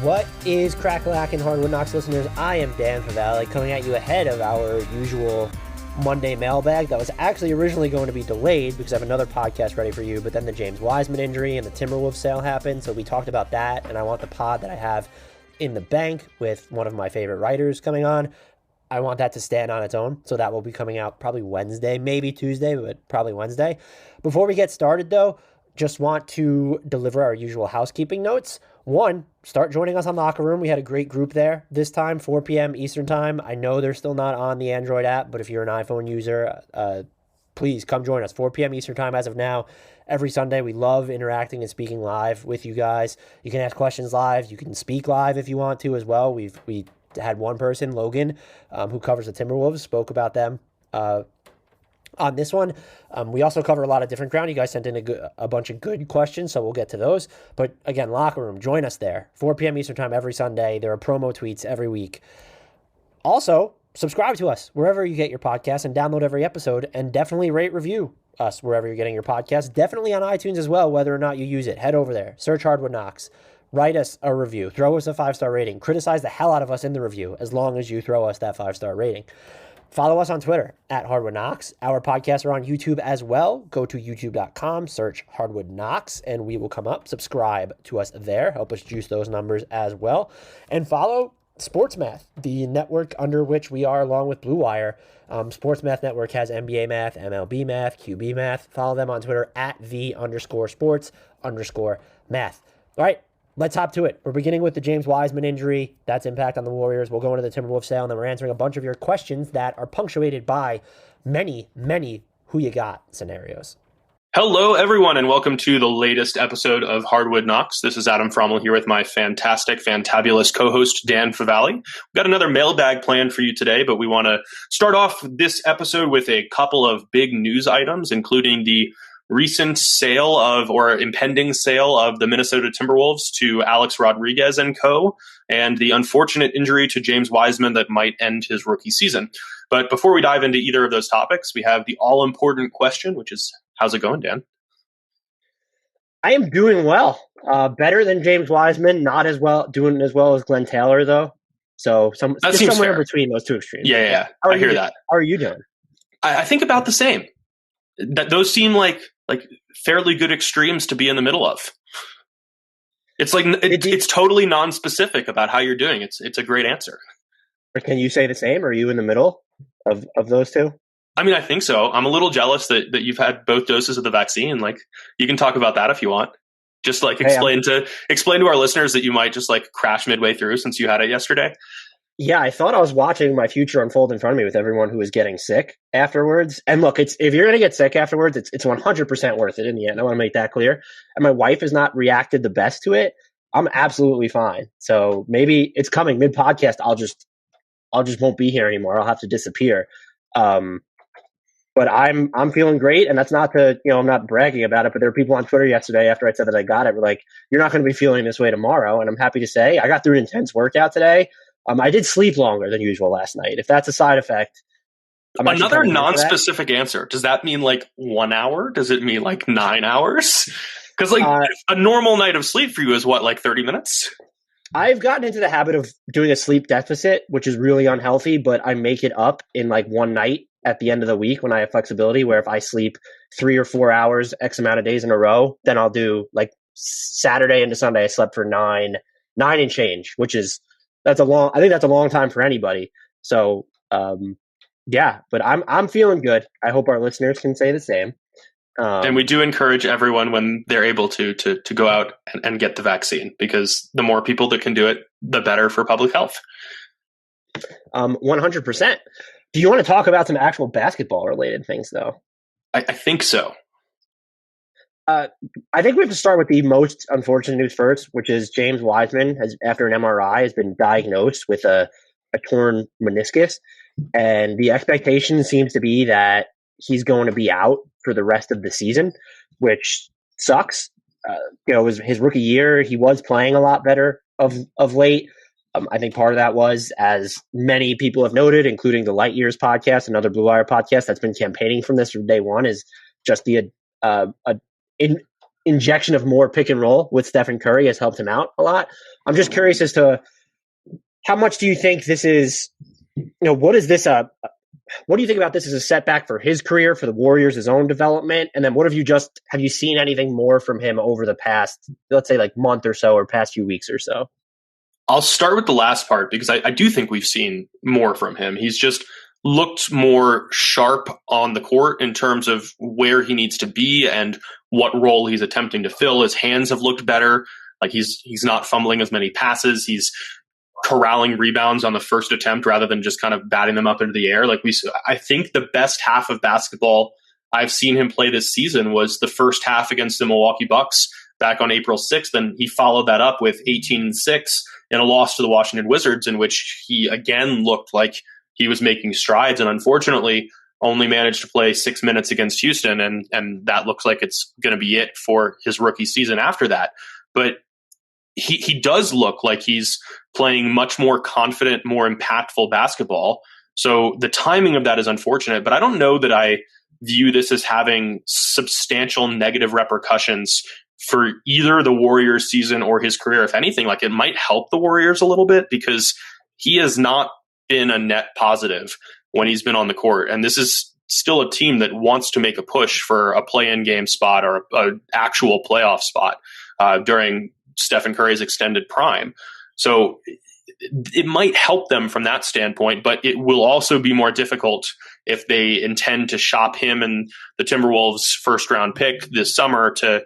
What is crack-a-lackin' Hardwood Knocks listeners? I am Dan Favale, coming at you ahead of our usual Monday mailbag that was actually originally going to be delayed because I have another podcast ready for you, but then the James Wiseman injury and the Timberwolves sale happened, so we talked about that, and I want the pod that I have in the bank with one of my favorite writers coming on. I want that to stand on its own, so that will be coming out probably Wednesday, maybe Tuesday, but probably Wednesday. Before we get started, though, just want to deliver our usual housekeeping notes. One, start joining us on Locker Room. We had a great group there this time, 4 p.m. Eastern Time. I know they're still not on the Android app, but if you're an iPhone user, please come join us. 4 p.m. Eastern Time as of now. Every Sunday, we love interacting and speaking live with you guys. You can ask questions live. You can speak live if you want to as well. We had one person, Logan, who covers the Timberwolves, spoke about them on this one. We also cover a lot of different ground. You guys sent in a bunch of good questions, so we'll get to those. But again, Locker Room, join us there. 4 p.m. Eastern Time every Sunday. There are promo tweets every week. Also, subscribe to us wherever you get your podcasts and download every episode, and definitely rate, review us wherever you're getting your podcasts. Definitely on iTunes as well, whether or not you use it. Head over there. Search Hardwood Knocks. Write us a review. Throw us a 5-star rating. Criticize the hell out of us in the review as long as you throw us that 5-star rating. Follow us on Twitter at Hardwood Knocks. Our podcasts are on YouTube as well. Go to youtube.com, search Hardwood Knocks, and we will come up. Subscribe to us there. Help us juice those numbers as well. And follow Sports Math, the network under which we are along with Blue Wire. Sports Math Network has NBA Math, MLB Math, QB Math. Follow them on Twitter at @the_sports_math. All right. Let's hop to it. We're beginning with the James Wiseman injury, that's impact on the Warriors. We'll go into the Timberwolves sale, and then we're answering a bunch of your questions that are punctuated by many who you got scenarios. Hello, everyone, and welcome to the latest episode of Hardwood Knocks. This is Adam Frommel here with my fantabulous co-host, Dan Favale. We've got another mailbag planned for you today, but we want to start off this episode with a couple of big news items, including the recent sale of, or impending sale of, the Minnesota Timberwolves to Alex Rodriguez and co., and the unfortunate injury to James Wiseman that might end his rookie season. But before we dive into either of those topics, we have the all-important question, which is, how's it going, Dan? I am doing well. Better than James Wiseman, not as well, doing as well as Glenn Taylor, though. So that seems somewhere fair. In between those two extremes. Yeah. I hear that. How are you doing? I think about the same. Those seem like fairly good extremes to be in the middle of. It's like it's totally non-specific about how you're doing. It's a great answer. Can you say the same? Are you in the middle of those two? I mean, I think so. I'm a little jealous that you've had both doses of the vaccine. Like, you can talk about that if you want. Just explain to our listeners that you might just crash midway through since you had it yesterday. Yeah, I thought I was watching my future unfold in front of me with everyone who was getting sick afterwards. And look, if you're going to get sick afterwards, it's 100% worth it in the end. I want to make that clear. And my wife has not reacted the best to it. I'm absolutely fine. So maybe it's coming mid-podcast. I'll just won't be here anymore. I'll have to disappear. But I'm feeling great, and that's not to, I'm not bragging about it, but there were people on Twitter yesterday after I said that I got it, were like, you're not going to be feeling this way tomorrow. And I'm happy to say I got through an intense workout today. I did sleep longer than usual last night. If that's a side effect. Another non-specific answer. Does that mean 1 hour? Does it mean 9 hours? Because a normal night of sleep for you is what, 30 minutes? I've gotten into the habit of doing a sleep deficit, which is really unhealthy, but I make it up in one night at the end of the week when I have flexibility, where if I sleep 3 or 4 hours, X amount of days in a row, then I'll do Saturday into Sunday. I slept for nine and change, which is, I think that's a long time for anybody. So, yeah, but I'm feeling good. I hope our listeners can say the same. And we do encourage everyone when they're able to go out and get the vaccine, because the more people that can do it, the better for public health. 100%. Do you want to talk about some actual basketball related things, though? I think so. I think we have to start with the most unfortunate news first, which is James Wiseman, after an MRI, has been diagnosed with a torn meniscus. And the expectation seems to be that he's going to be out for the rest of the season, which sucks. It was his rookie year. He was playing a lot better of late. I think part of that was, as many people have noted, including the Light Years podcast, another Blue Wire podcast that's been campaigning from this from day one, is just the injection of more pick and roll with Stephen Curry has helped him out a lot. I'm just curious as to how much do you think this is, what is this what do you think about this as a setback for his career, for the Warriors, his own development? And then what have you seen anything more from him over the past, let's say like month or so, or past few weeks or so? I'll start with the last part because I do think we've seen more from him. He's just looked more sharp on the court in terms of where he needs to be and what role he's attempting to fill. His hands have looked better. Like he's not fumbling as many passes. He's corralling rebounds on the first attempt rather than just kind of batting them up into the air. I think the best half of basketball I've seen him play this season was the first half against the Milwaukee Bucks back on April 6th. And he followed that up with 18-6 in a loss to the Washington Wizards, in which he again looked like he was making strides and unfortunately only managed to play 6 minutes against Houston. And that looks like it's going to be it for his rookie season after that. But he does look like he's playing much more confident, more impactful basketball. So the timing of that is unfortunate, but I don't know that I view this as having substantial negative repercussions for either the Warriors season or his career. If anything, like it might help the Warriors a little bit because he has not been a net positive when he's been on the court. And this is still a team that wants to make a push for a play-in game spot or an actual playoff spot during Stephen Curry's extended prime. So it might help them from that standpoint, but it will also be more difficult if they intend to shop him and the Timberwolves first round pick this summer to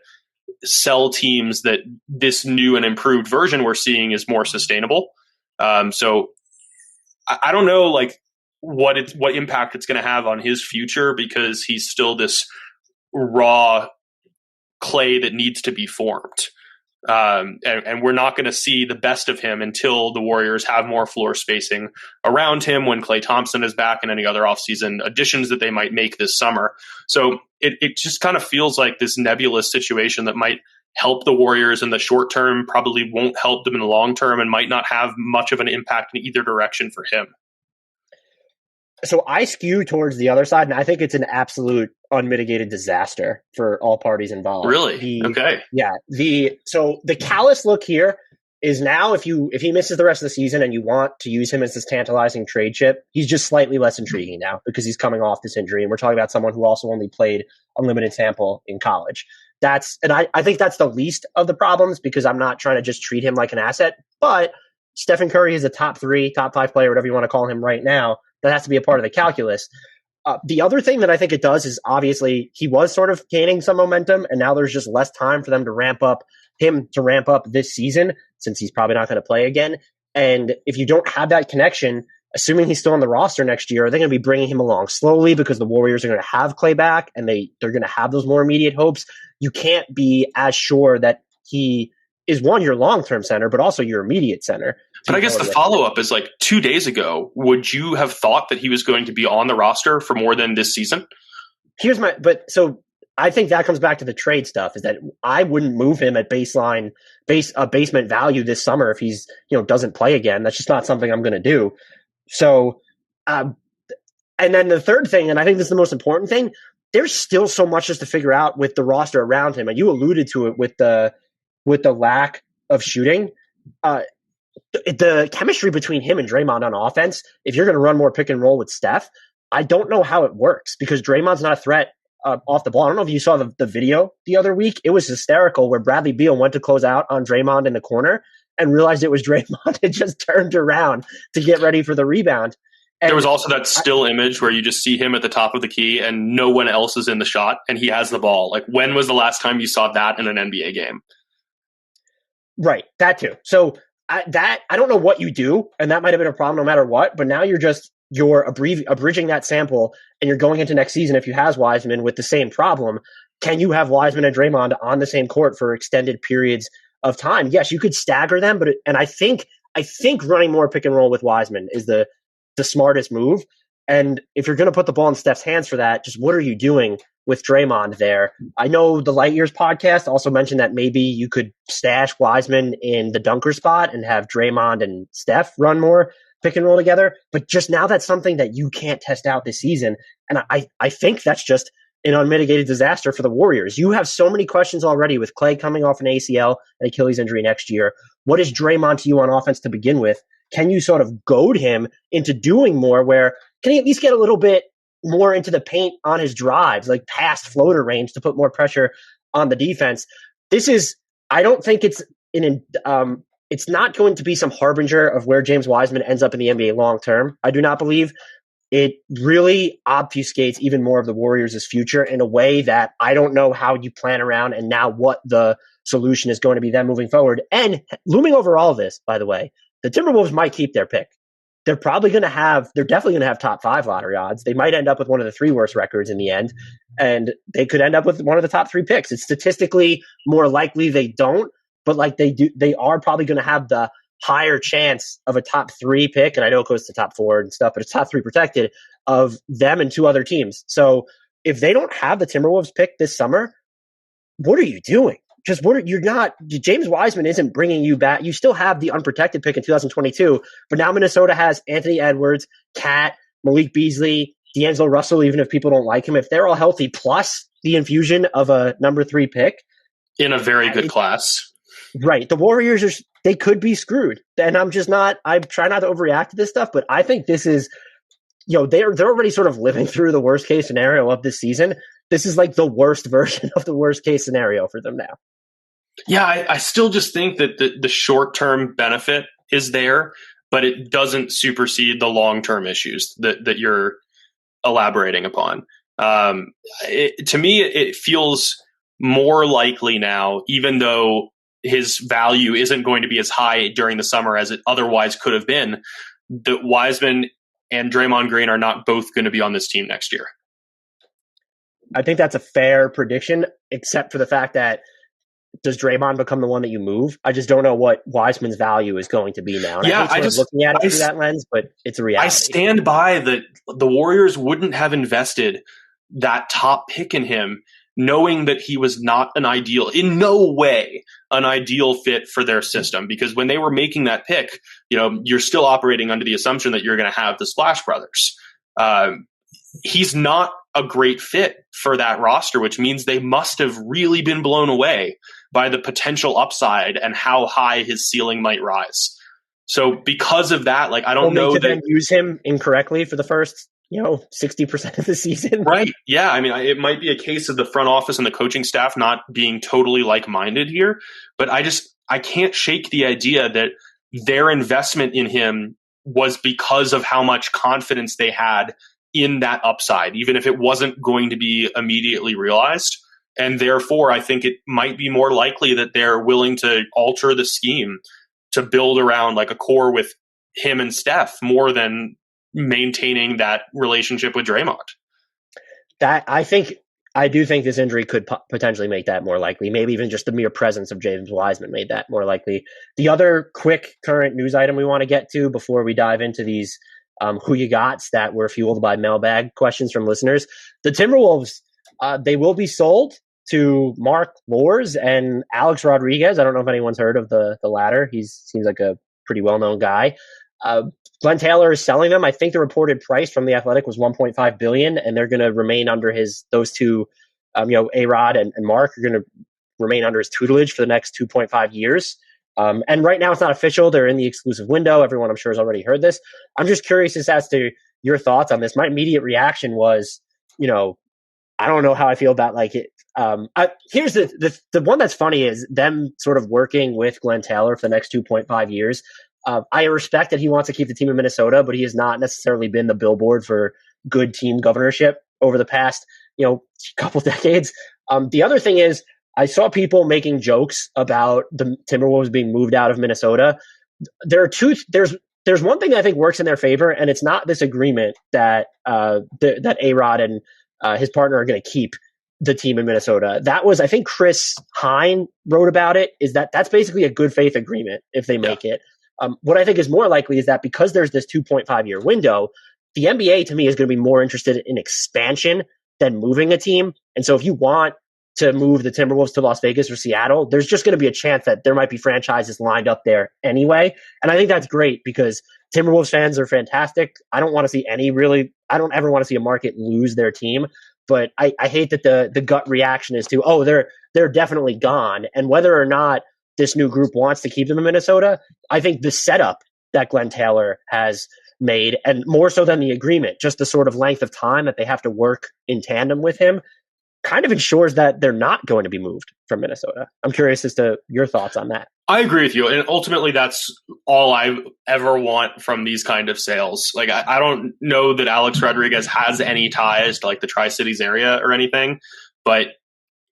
sell teams that this new and improved version we're seeing is more sustainable. So I don't know like what impact it's going to have on his future because he's still this raw clay that needs to be formed. And we're not going to see the best of him until the Warriors have more floor spacing around him when Klay Thompson is back and any other offseason additions that they might make this summer. So it just kind of feels like this nebulous situation that might help the Warriors in the short term, probably won't help them in the long term, and might not have much of an impact in either direction for him. So I skew towards the other side, and I think it's an absolute unmitigated disaster for all parties involved. Really? Okay. Yeah. So the callous look here is now if he misses the rest of the season and you want to use him as this tantalizing trade chip, he's just slightly less intriguing now because he's coming off this injury. And we're talking about someone who also only played a limited sample in college. I think that's the least of the problems because I'm not trying to just treat him like an asset. But Stephen Curry is a top 5 player, whatever you want to call him right now. That has to be a part of the calculus. The other thing that I think it does is obviously he was sort of gaining some momentum, and now there's just less time for them to ramp up this season since he's probably not going to play again. And if you don't have that connection, assuming he's still on the roster next year, they're going to be bringing him along slowly because the Warriors are going to have Klay back and they're going to have those more immediate hopes. You can't be as sure that he is your long-term center, but also your immediate center. But I guess the follow-up is like 2 days ago, would you have thought that he was going to be on the roster for more than this season? So I think that comes back to the trade stuff is that I wouldn't move him at basement value this summer if he's, doesn't play again. That's just not something I'm going to do. So, and then the third thing, and I think this is the most important thing, there's still so much just to figure out with the roster around him. And you alluded to it with the lack of shooting. The chemistry between him and Draymond on offense, if you're going to run more pick and roll with Steph, I don't know how it works because Draymond's not a threat off the ball. I don't know if you saw the video the other week. It was hysterical where Bradley Beal went to close out on Draymond in the corner and realized it was Draymond and just turned around to get ready for the rebound. And there was also that still image where you just see him at the top of the key and no one else is in the shot and he has the ball. Like, when was the last time you saw that in an NBA game? Right, that too. So I don't know what you do, and that might have been a problem no matter what, but now you're abridging that sample, and you're going into next season if you have Wiseman with the same problem. Can you have Wiseman and Draymond on the same court for extended periods of time? Yes, you could stagger them, and I think running more pick and roll with Wiseman is the smartest move. And if you're going to put the ball in Steph's hands for that, just what are you doing with Draymond there? I know the Light Years podcast also mentioned that maybe you could stash Wiseman in the dunker spot and have Draymond and Steph run more pick and roll together. But just now that's something that you can't test out this season. And I think that's just an unmitigated disaster for the Warriors. You have so many questions already with Clay coming off an ACL and Achilles injury next year. What is Draymond to you on offense to begin with? Can you sort of goad him into doing more where can he at least get a little bit more into the paint on his drives, like past floater range to put more pressure on the defense? I don't think it's not going to be some harbinger of where James Wiseman ends up in the NBA long term. I do not believe. It really obfuscates even more of the Warriors' future in a way that I don't know how you plan around and now what the solution is going to be them moving forward. And looming over all of this, by the way, the Timberwolves might keep their pick. They're definitely going to have top 5 lottery odds. They might end up with one of the 3 worst records in the end, and they could end up with one of the top 3 picks. It's statistically more likely they don't, but like they are probably going to have the higher chance of a top 3 pick, and I know it goes to top 4 and stuff, but it's top 3 protected of them and 2 other teams. So if they don't have the Timberwolves pick this summer, what are you doing? James Wiseman isn't bringing you back. You still have the unprotected pick in 2022, but now Minnesota has Anthony Edwards, Cat, Malik Beasley, D'Angelo Russell, even if people don't like him, if they're all healthy, plus the infusion of a number 3 pick. In a very good class. Right. The Warriors they could be screwed. And I try not to overreact to this stuff, but I think this is, they're already sort of living through the worst case scenario of this season. This is like the worst version of the worst case scenario for them now. Yeah, I still just think that the short-term benefit is there, but it doesn't supersede the long-term issues that you're elaborating upon. To me, it feels more likely now, even though his value isn't going to be as high during the summer as it otherwise could have been, that Wiseman and Draymond Green are not both going to be on this team next year. I think that's a fair prediction, except for the fact that does Draymond become the one that you move? I just don't know what Wiseman's value is going to be now. And I hate looking at it through that lens, but it's a reality. I stand by that the Warriors wouldn't have invested that top pick in him, knowing that he was in no way an ideal fit for their system. Because when they were making that pick, you're still operating under the assumption that you're going to have the Splash Brothers. He's not a great fit for that roster, which means they must have really been blown away by the potential upside and how high his ceiling might rise. So because of that, I don't know that then use him incorrectly for the first 60% of the season. Right. Yeah. I mean, it might be a case of the front office and the coaching staff not being totally like-minded here, but I can't shake the idea that their investment in him was because of how much confidence they had in that upside, even if it wasn't going to be immediately realized. And therefore, I think it might be more likely that they're willing to alter the scheme to build around a core with him and Steph more than maintaining that relationship with Draymond. I do think this injury could potentially make that more likely. Maybe even just the mere presence of James Wiseman made that more likely. The other quick current news item we want to get to before we dive into these who you gots that were fueled by mailbag questions from listeners. The Timberwolves, they will be sold to Mark Lors and Alex Rodriguez. I don't know if anyone's heard of the latter. He seems like a pretty well-known guy. Glenn Taylor is selling them. I think the reported price from The Athletic was $1.5 billion, and they're going to remain under those two, A-Rod and Mark are going to remain under his tutelage for the next 2.5 years. And right now it's not official. They're in the exclusive window. Everyone I'm sure has already heard this. I'm just curious as to your thoughts on this. My immediate reaction was, I don't know how I feel about it. Here's the one that's funny is them sort of working with Glenn Taylor for the next 2.5 years. I respect that he wants to keep the team in Minnesota, but he has not necessarily been the billboard for good team governorship over the past, couple decades. The other thing is I saw people making jokes about the Timberwolves being moved out of Minnesota. There's one thing that I think works in their favor, and it's not this agreement that that A-Rod and his partner are going to keep the team in Minnesota. That was, I think Chris Hine wrote about it, is that's basically a good faith agreement if they make it. What I think is more likely is that because there's this 2.5 year window, the NBA to me is going to be more interested in expansion than moving a team. And so if you want to move the Timberwolves to Las Vegas or Seattle, there's just going to be a chance that there might be franchises lined up there anyway. And I think that's great because Timberwolves fans are fantastic. I don't ever want to see a market lose their team. but I hate that the gut reaction is to, oh, they're definitely gone. And whether or not this new group wants to keep them in Minnesota, I think the setup that Glenn Taylor has made, and more so than the agreement, just the sort of length of time that they have to work in tandem with him, kind of ensures that they're not going to be moved from Minnesota. I'm curious as to your thoughts on that. I agree with you. And ultimately, that's all I ever want from these kind of sales. Like, I don't know that Alex Rodriguez has any ties to like the Tri-Cities area or anything, but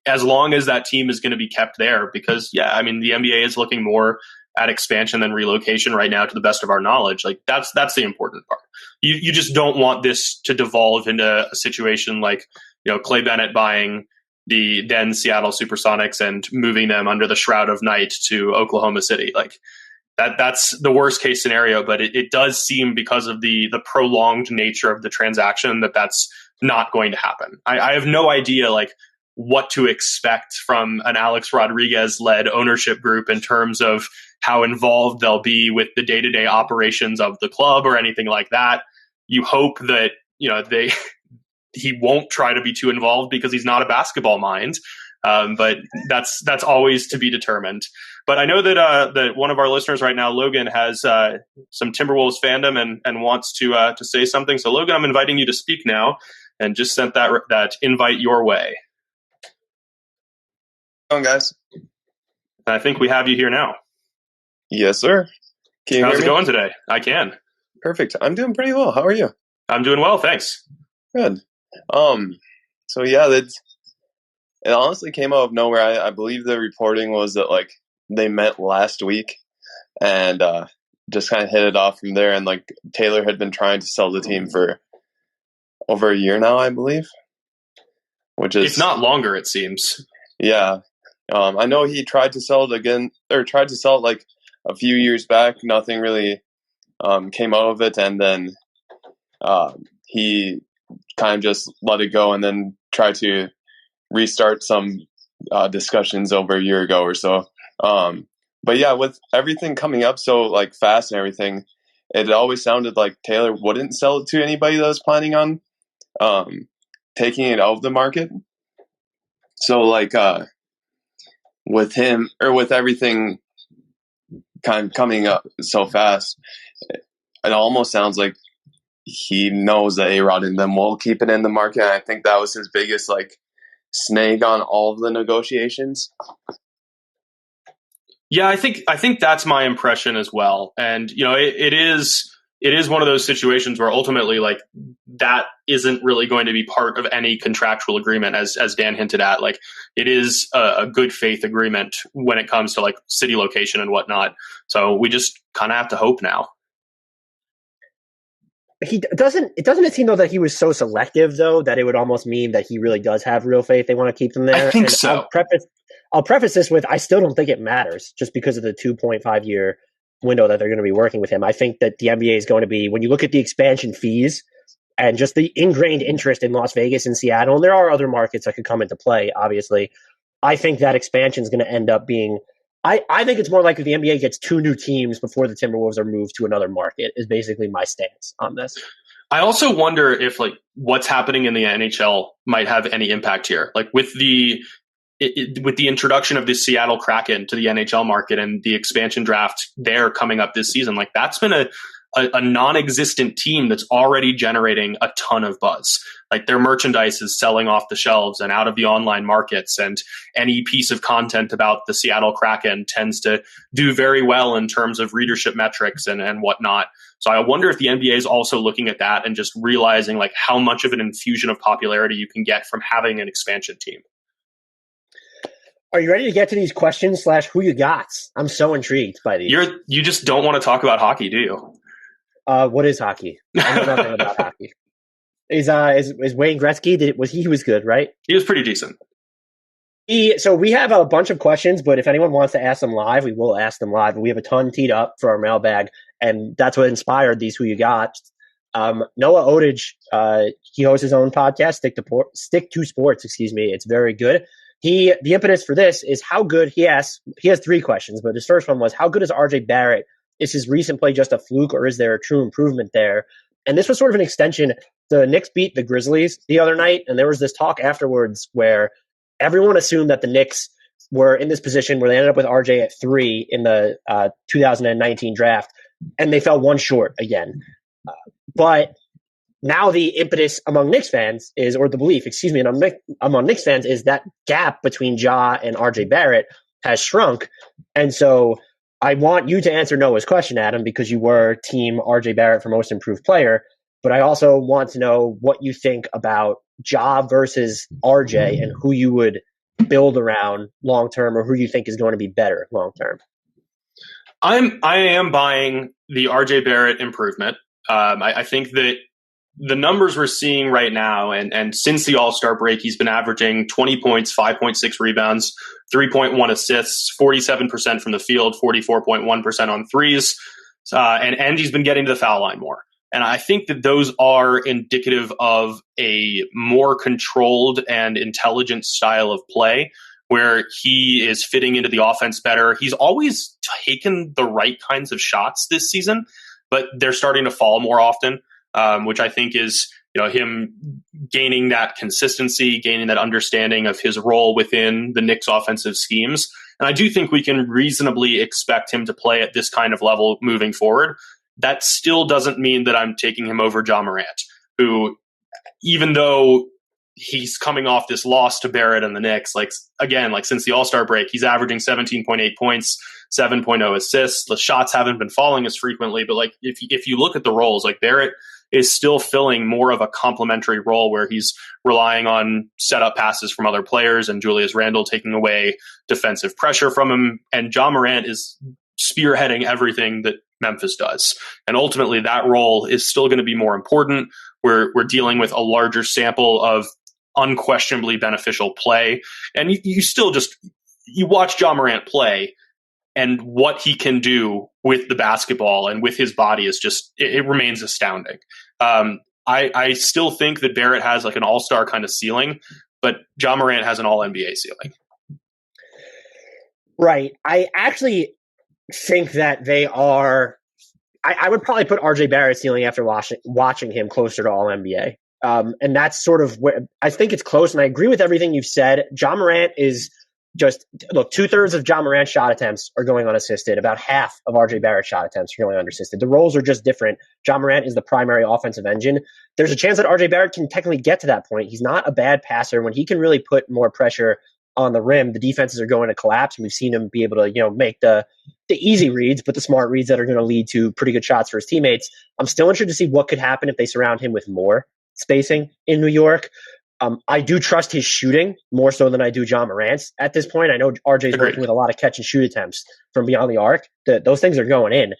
as long as that team is going to be kept there, because yeah, I mean, the NBA is looking more at expansion than relocation right now, to the best of our knowledge. Like that's the important part. You just don't want this to devolve into a situation like, Clay Bennett buying the then Seattle Supersonics and moving them under the shroud of night to Oklahoma City. Like that's the worst case scenario, but it does seem, because of the prolonged nature of the transaction, that that's not going to happen. I have no idea like what to expect from an Alex Rodriguez led ownership group in terms of how involved they'll be with the day-to-day operations of the club or anything like that. You hope that, he won't try to be too involved because he's not a basketball mind. But that's always to be determined. But I know that one of our listeners right now, Logan, has some Timberwolves fandom and wants to say something. So Logan, I'm inviting you to speak now, and just sent that invite your way. On, guys. I think we have you here now. Yes, sir. Can you How's hear it me? going today? I can. Perfect. I'm doing pretty well. How are you? I'm doing well, thanks. Good. So yeah, it honestly came out of nowhere. I believe the reporting was that like they met last week and just kind of hit it off from there. And like Taylor had been trying to sell the team for over a year now, I believe. Which is, if not longer, it seems. Yeah. I know he tried to sell it again, or tried to sell it like a few years back. Nothing really came out of it, and then he kind of just let it go, and then tried to restart some discussions over a year ago or so. But yeah, with everything coming up so like fast and everything, it always sounded like Taylor wouldn't sell it to anybody that was planning on taking it out of the market. So like with him, or with everything kind of coming up so fast, it almost sounds like he knows that A-Rod and them will keep it in the market. And I think that was his biggest like snag on all of the negotiations. Yeah, I think that's my impression as well. And it is one of those situations where ultimately like that isn't really going to be part of any contractual agreement, as Dan hinted at. Like it is a good faith agreement when it comes to like city location and whatnot. So we just kind of have to hope now. It doesn't seem though that he was so selective though that it would almost mean that he really does have real faith. They want to keep them there. I think and so. I'll preface this with, I still don't think it matters just because of the 2.5 year window that they're going to be working with him. I think that the NBA is going to be, when you look at the expansion fees and just the ingrained interest in Las Vegas and Seattle, and there are other markets that could come into play, obviously, I think that expansion is going to end up being, I think it's more likely the NBA gets 2 new teams before the Timberwolves are moved to another market, is basically my stance on this. I also wonder if like what's happening in the NHL might have any impact here. Like with the introduction of the Seattle Kraken to the NHL market and the expansion draft there coming up this season, like that's been a non-existent team that's already generating a ton of buzz. Like their merchandise is selling off the shelves and out of the online markets, and any piece of content about the Seattle Kraken tends to do very well in terms of readership metrics and whatnot. So I wonder if the NBA is also looking at that and just realizing like how much of an infusion of popularity you can get from having an expansion team. Are you ready to get to these questions / who you got? I'm so intrigued by these. You just don't want to talk about hockey, do you? What is hockey? I know nothing about hockey. Is Wayne Gretzky? He was good, right? He was pretty decent. So we have a bunch of questions, but if anyone wants to ask them live, we will ask them live. And we have a ton teed up for our mailbag, and that's what inspired these Who You Got. Noah Odich, he hosts his own podcast, Stick to Sports. Excuse me, it's very good. The impetus for this is how good he has 3 questions, but his first one was, how good is RJ Barrett? Is his recent play just a fluke, or is there a true improvement there? And this was sort of an extension. The Knicks beat the Grizzlies the other night, and there was this talk afterwards where everyone assumed that the Knicks were in this position where they ended up with RJ at 3 in the 2019 draft, and they fell one short again. But now the impetus among Knicks fans is, or the belief, excuse me, among Knicks fans is that gap between Ja and RJ Barrett has shrunk. And so I want you to answer Noah's question, Adam, because you were team RJ Barrett for most improved player. But I also want to know what you think about Ja versus RJ and who you would build around long term, or who you think is going to be better long term. I am buying the RJ Barrett improvement. I think that the numbers we're seeing right now, and since the All-Star break, he's been averaging 20 points, 5.6 rebounds, 3.1 assists, 47% from the field, 44.1% on threes, and he's been getting to the foul line more. And I think that those are indicative of a more controlled and intelligent style of play where he is fitting into the offense better. He's always taken the right kinds of shots this season, but they're starting to fall more often, which I think is, him gaining that consistency, gaining that understanding of his role within the Knicks offensive schemes. And I do think we can reasonably expect him to play at this kind of level moving forward. That still doesn't mean that I'm taking him over Ja Morant, who, even though he's coming off this loss to Barrett and the Knicks, since the All-Star break, he's averaging 17.8 points, 7.0 assists. The shots haven't been falling as frequently, but if you look at the roles, Barrett is still filling more of a complementary role where he's relying on setup passes from other players and Julius Randle taking away defensive pressure from him. And Ja Morant is spearheading everything that Memphis does. And ultimately that role is still going to be more important. We're dealing with a larger sample of unquestionably beneficial play. And you watch Ja Morant play, and what he can do with the basketball and with his body is it remains astounding. I still think that Barrett has an all-star kind of ceiling, but Ja Morant has an all-NBA ceiling. Right. I actually think that they are. I would probably put RJ Barrett's ceiling after watching him closer to all NBA. And that's sort of where I think it's close. And I agree with everything you've said. Ja Morant is just, look, 2/3 of Ja Morant's shot attempts are going unassisted. About half of RJ Barrett's shot attempts are going unassisted. The roles are just different. Ja Morant is the primary offensive engine. There's a chance that RJ Barrett can technically get to that point. He's not a bad passer. When he can really put more pressure on the rim, the defenses are going to collapse. And we've seen him be able to, make the easy reads, but the smart reads that are going to lead to pretty good shots for his teammates. I'm still interested to see what could happen if they surround him with more spacing in New York. I do trust his shooting more so than I do Ja Morant's at this point. I know RJ's working with a lot of catch and shoot attempts from beyond the arc. Those things are going in.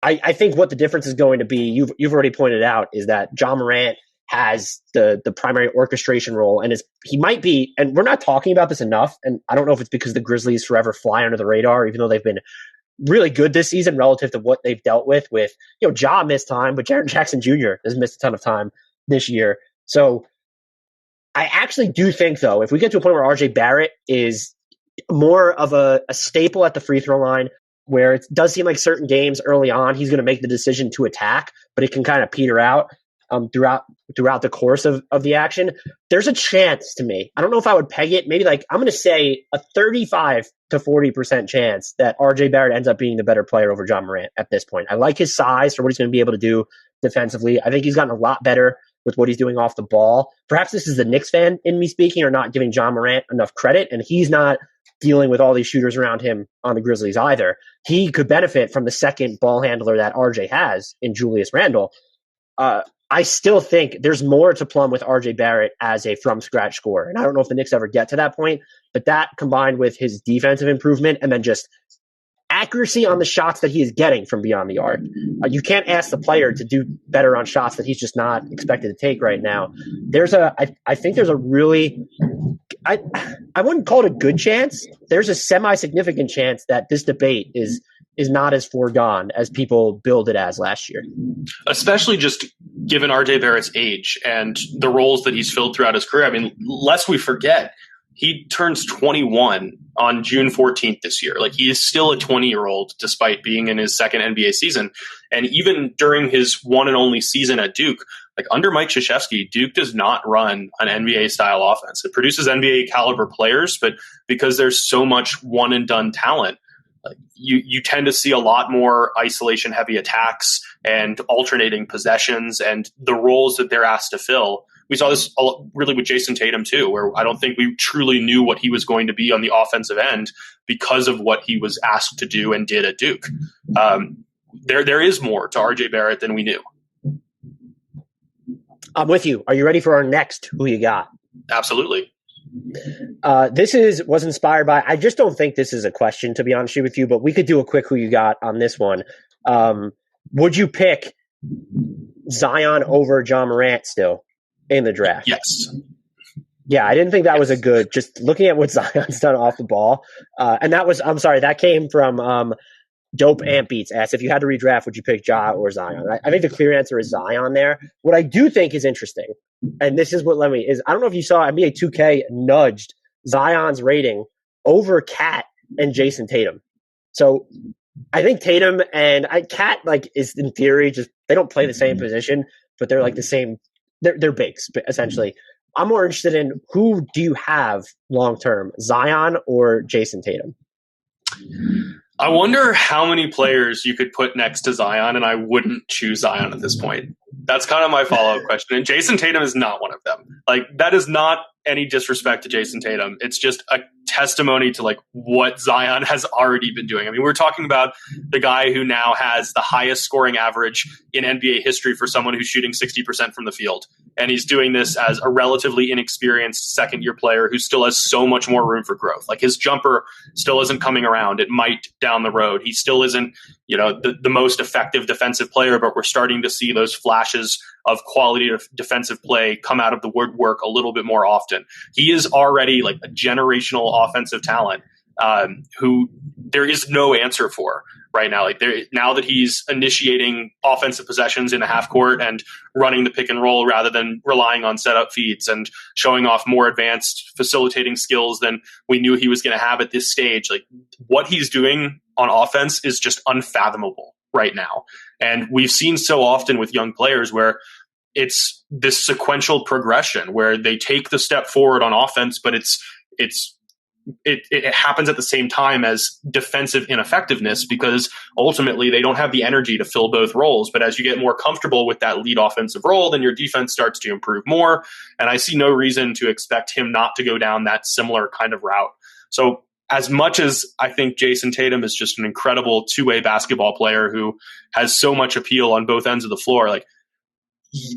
I think what the difference is going to be, you've already pointed out, is that Ja Morant has the primary orchestration role, and he might be, and we're not talking about this enough, and I don't know if it's because the Grizzlies forever fly under the radar, even though they've been really good this season relative to what they've dealt with, Ja missed time, but Jaren Jackson Jr. has missed a ton of time this year. So I actually do think, though, if we get to a point where RJ Barrett is more of a staple at the free throw line, where it does seem like certain games early on, he's going to make the decision to attack, but it can kind of peter out throughout the course of the action. There's a chance to me. I don't know if I would peg it. Maybe I'm going to say a 35 to 40% chance that RJ Barrett ends up being the better player over Ja Morant at this point. I like his size for what he's going to be able to do defensively. I think he's gotten a lot better with what he's doing off the ball. Perhaps this is the Knicks fan in me speaking, or not giving Ja Morant enough credit, and he's not dealing with all these shooters around him on the Grizzlies either. He could benefit from the second ball handler that RJ has in Julius Randle. I still think there's more to plumb with RJ Barrett as a from-scratch scorer. And I don't know if the Knicks ever get to that point, but that combined with his defensive improvement and then just accuracy on the shots that he is getting from beyond the arc. You can't ask the player to do better on shots that he's just not expected to take right now. I think there's a really, I wouldn't call it a good chance. There's a semi-significant chance that this debate is not as foregone as people billed it as last year. Especially just given RJ Barrett's age and the roles that he's filled throughout his career. I mean, lest we forget, he turns 21 on June 14th this year. Like, he is still a 20-year-old despite being in his second NBA season. And even during his one and only season at Duke, like under Mike Krzyzewski, Duke does not run an NBA-style offense. It produces NBA-caliber players, but because there's so much one-and-done talent, you tend to see a lot more isolation-heavy attacks and alternating possessions and the roles that they're asked to fill. We saw this really with Jayson Tatum too, where I don't think we truly knew what he was going to be on the offensive end because of what he was asked to do and did at Duke. There is more to RJ Barrett than we knew. I'm with you. Are you ready for our next Who You Got? Absolutely. This was inspired by, I just don't think this is a question, to be honest with you, but we could do a quick Who You Got on this one. Would you pick Zion over Ja Morant still in the draft? Yes. Yeah, I didn't think that was a good, just looking at what Zion's done off the ball. And that came from Dope Amp Beats asked, if you had to redraft, would you pick Ja or Zion? I think the clear answer is Zion there. What I do think is interesting, and this is what I don't know if you saw NBA 2K nudged Zion's rating over Cat and Jayson Tatum. So I think Tatum and Cat, is in theory, just they don't play the same position, but they're like the same. They're bigs, essentially. I'm more interested in who do you have long-term, Zion or Jayson Tatum? I wonder how many players you could put next to Zion, and I wouldn't choose Zion at this point. That's kind of my follow-up question. And Jayson Tatum is not one of them. That is not any disrespect to Jayson Tatum. It's just a testimony to what Zion has already been doing. I mean, we're talking about the guy who now has the highest scoring average in NBA history for someone who's shooting 60% from the field. And he's doing this as a relatively inexperienced second-year player who still has so much more room for growth. His jumper still isn't coming around. It might down the road. He still isn't, the most effective defensive player, but we're starting to see those flashes of quality of defensive play come out of the woodwork a little bit more often. He is already a generational offensive talent who there is no answer for right now. Now that he's initiating offensive possessions in the half court and running the pick and roll rather than relying on setup feeds and showing off more advanced facilitating skills than we knew he was going to have at this stage. What he's doing on offense is just unfathomable right now. And we've seen so often with young players where it's this sequential progression where they take the step forward on offense, but it happens at the same time as defensive ineffectiveness because ultimately they don't have the energy to fill both roles. But as you get more comfortable with that lead offensive role, then your defense starts to improve more. And I see no reason to expect him not to go down that similar kind of route. So as much as I think Jayson Tatum is just an incredible two-way basketball player who has so much appeal on both ends of the floor,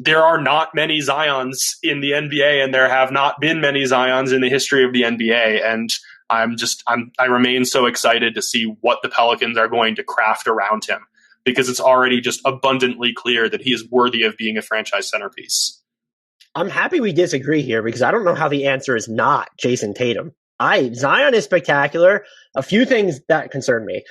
there are not many Zions in the NBA, and there have not been many Zions in the history of the NBA. And I remain so excited to see what the Pelicans are going to craft around him because it's already just abundantly clear that he is worthy of being a franchise centerpiece. I'm happy we disagree here because I don't know how the answer is not Jayson Tatum. Zion is spectacular. A few things that concern me.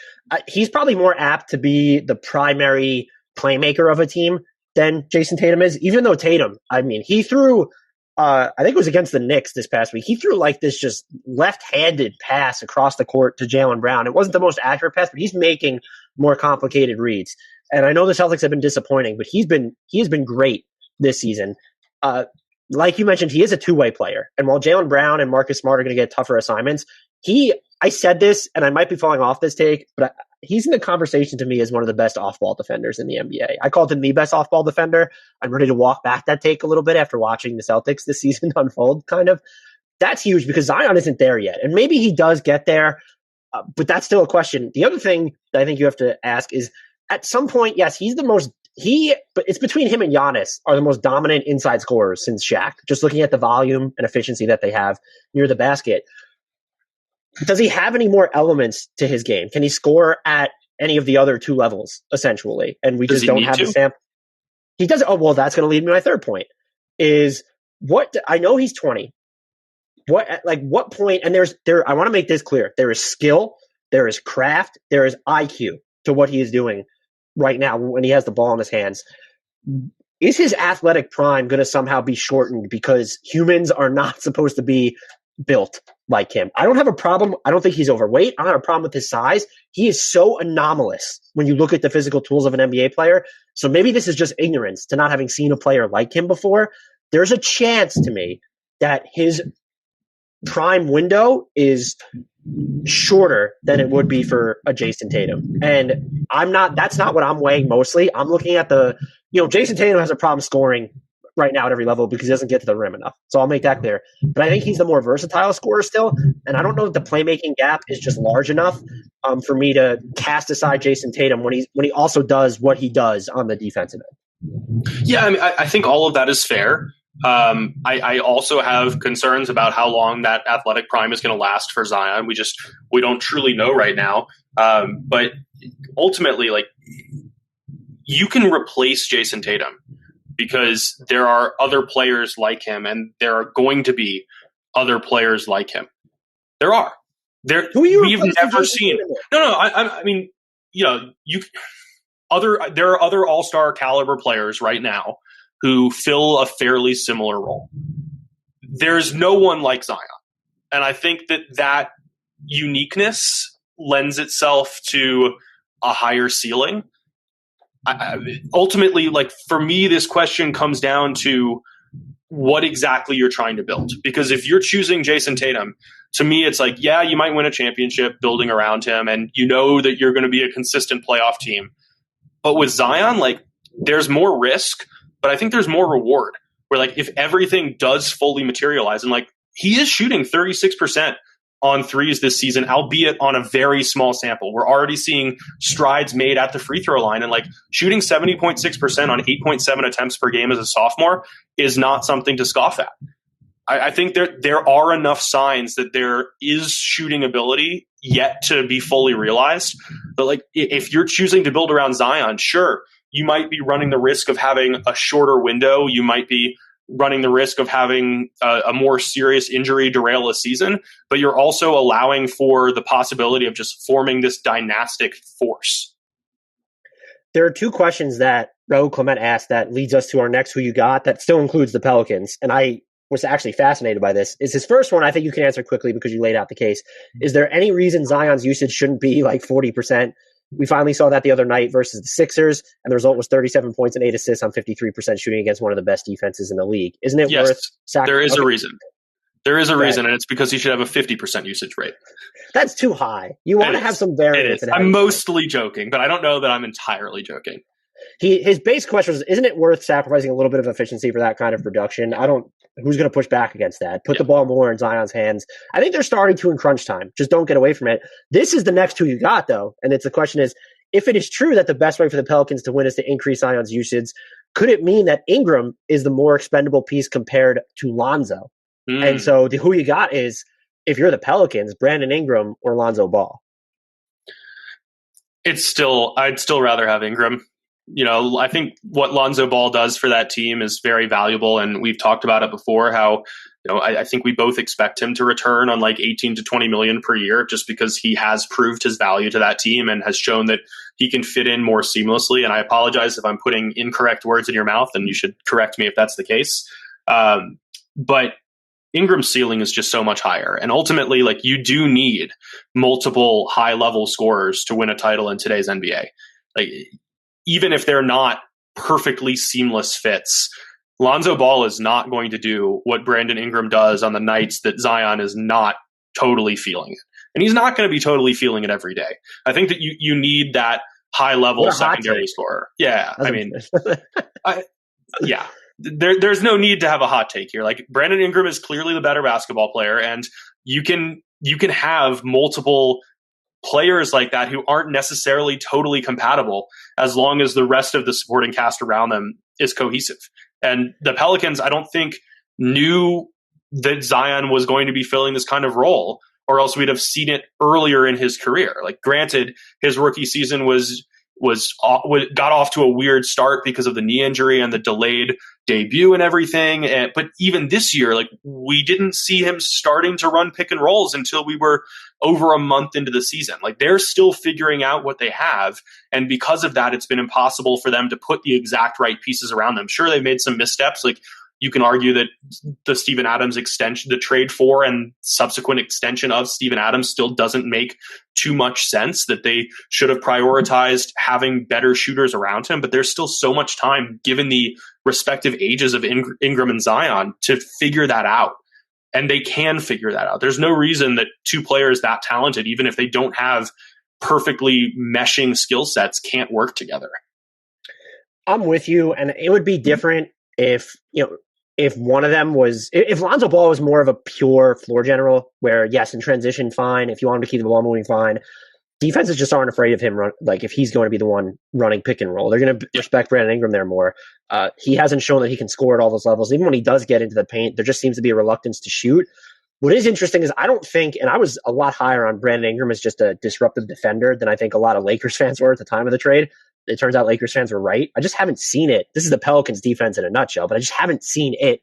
He's probably more apt to be the primary playmaker of a team than Jayson Tatum is, even though Tatum, he threw, I think it was against the Knicks this past week, he threw this just left-handed pass across the court to Jaylen Brown. It wasn't the most accurate pass, but he's making more complicated reads. And I know the Celtics have been disappointing, but he has been great this season. Like you mentioned, he is a two-way player. And while Jaylen Brown and Marcus Smart are going to get tougher assignments, I said this, and I might be falling off this take, but he's in the conversation to me as one of the best off-ball defenders in the NBA. I called him the best off-ball defender. I'm ready to walk back that take a little bit after watching the Celtics this season unfold, kind of. That's huge because Zion isn't there yet. And maybe he does get there, but that's still a question. The other thing that I think you have to ask is, at some point, yes, but it's between him and Giannis are the most dominant inside scorers since Shaq, just looking at the volume and efficiency that they have near the basket. Does he have any more elements to his game? Can he score at any of the other two levels, essentially? And we just don't have the sample. He does. Oh, well, that's going to lead me to my third point is I know he's 20. What point? And I want to make this clear. There is skill, there is craft, there is IQ to what he is doing right now when he has the ball in his hands. Is his athletic prime going to somehow be shortened because humans are not supposed to be built like him. I don't have a problem. I don't think he's overweight. I don't have a problem with his size. He is so anomalous when you look at the physical tools of an NBA player. So maybe this is just ignorance to not having seen a player like him before. There's a chance to me that his prime window is shorter than it would be for a Jayson Tatum. And that's not what I'm weighing mostly. I'm looking at Jayson Tatum has a problem scoring right now at every level because he doesn't get to the ring enough. So I'll make that clear. But I think he's the more versatile scorer still. And I don't know if the playmaking gap is just large enough for me to cast aside Jayson Tatum when he also does what he does on the defensive end. Yeah, I mean, I think all of that is fair. I also have concerns about how long that athletic prime is going to last for Zion. We don't truly know right now. But ultimately, like, you can replace Jayson Tatum because there are other players like him, and there are going to be other players like him. There are. We've never seen. No. I mean, there are other all-star caliber players right now who fill a fairly similar role. There's no one like Zion. And I think that uniqueness lends itself to a higher ceiling. Ultimately, like, for me, this question comes down to what exactly you're trying to build. Because if you're choosing Jayson Tatum, to me, it's like, yeah, you might win a championship building around him, and you know that you're going to be a consistent playoff team. But with Zion, like, there's more risk, but I think there's more reward. Where, like, if everything does fully materialize, and, like, he is shooting 36% on threes this season, albeit on a very small sample. We're already seeing strides made at the free throw line, and, like, shooting 70.6% on 8.7 attempts per game as a sophomore is not something to scoff at. I think there are enough signs that there is shooting ability yet to be fully realized. But, like, if you're choosing to build around Zion, sure, you might be running the risk of having a shorter window. You might be running the risk of having a more serious injury derail a season, but you're also allowing for the possibility of just forming this dynastic force. There are two questions that Raul Clement asked that leads us to our next Who You Got that still includes the Pelicans. And I was actually fascinated by this. Is his first one, I think you can answer quickly because you laid out the case. Is there any reason Zion's usage shouldn't be like 40%? We finally saw that the other night versus the Sixers, and the result was 37 points and 8 assists on 53% shooting against one of the best defenses in the league. Isn't it worth sacrificing? There is a reason. There is a reason, and it's because he should have a 50% usage rate. That's too high. You want to have some variance. I'm mostly joking, but I don't know that I'm entirely joking. His base question was, isn't it worth sacrificing a little bit of efficiency for that kind of production? Who's going to push back against that? Put the ball more in Zion's hands. I think they're starting to in crunch time. Just don't get away from it. This is the next Who You Got, though. And the question is, if it is true that the best way for the Pelicans to win is to increase Zion's usage, could it mean that Ingram is the more expendable piece compared to Lonzo? And so the Who You Got is, if you're the Pelicans, Brandon Ingram or Lonzo Ball. I'd still rather have Ingram. I think what Lonzo Ball does for that team is very valuable, and we've talked about it before, how, I think we both expect him to return on like 18 to 20 million per year just because he has proved his value to that team and has shown that he can fit in more seamlessly. And I apologize if I'm putting incorrect words in your mouth, and you should correct me if that's the case. But Ingram's ceiling is just so much higher. And ultimately, like, you do need multiple high-level scorers to win a title in today's NBA. Like, even if they're not perfectly seamless fits, Lonzo Ball is not going to do what Brandon Ingram does on the nights that Zion is not totally feeling it. And he's not going to be totally feeling it every day. I think that you need that high-level secondary scorer. Yeah, I mean, there's no need to have a hot take here. Like, Brandon Ingram is clearly the better basketball player, and you can have multiple players like that who aren't necessarily totally compatible as long as the rest of the supporting cast around them is cohesive. And the Pelicans, I don't think, knew that Zion was going to be filling this kind of role, or else we'd have seen it earlier in his career. Like, granted, his rookie season got off to a weird start because of the knee injury and the delayed debut and everything. But even this year, like, we didn't see him starting to run pick and rolls until we were over a month into the season. Like, they're still figuring out what they have. And because of that, it's been impossible for them to put the exact right pieces around them. Sure, they've made some missteps. Like, You can argue that the Steven Adams extension, the trade for and subsequent extension of Steven Adams still doesn't make too much sense, that they should have prioritized having better shooters around him. But there's still so much time, given the respective ages of Ingram and Zion, to figure that out. And they can figure that out. There's no reason that two players that talented, even if they don't have perfectly meshing skill sets, can't work together. I'm with you, and it would be different if one of them was, if Lonzo Ball was more of a pure floor general, where yes, in transition, fine. If you want him to keep the ball moving, fine. Defenses just aren't afraid of him. If he's going to be the one running pick and roll, they're going to respect Brandon Ingram there more. He hasn't shown that he can score at all those levels. Even when he does get into the paint, there just seems to be a reluctance to shoot. What is interesting is I don't think, and I was a lot higher on Brandon Ingram as just a disruptive defender than I think a lot of Lakers fans were at the time of the trade. It turns out Lakers fans were right. I just haven't seen it. This is the Pelicans defense in a nutshell, but I just haven't seen it.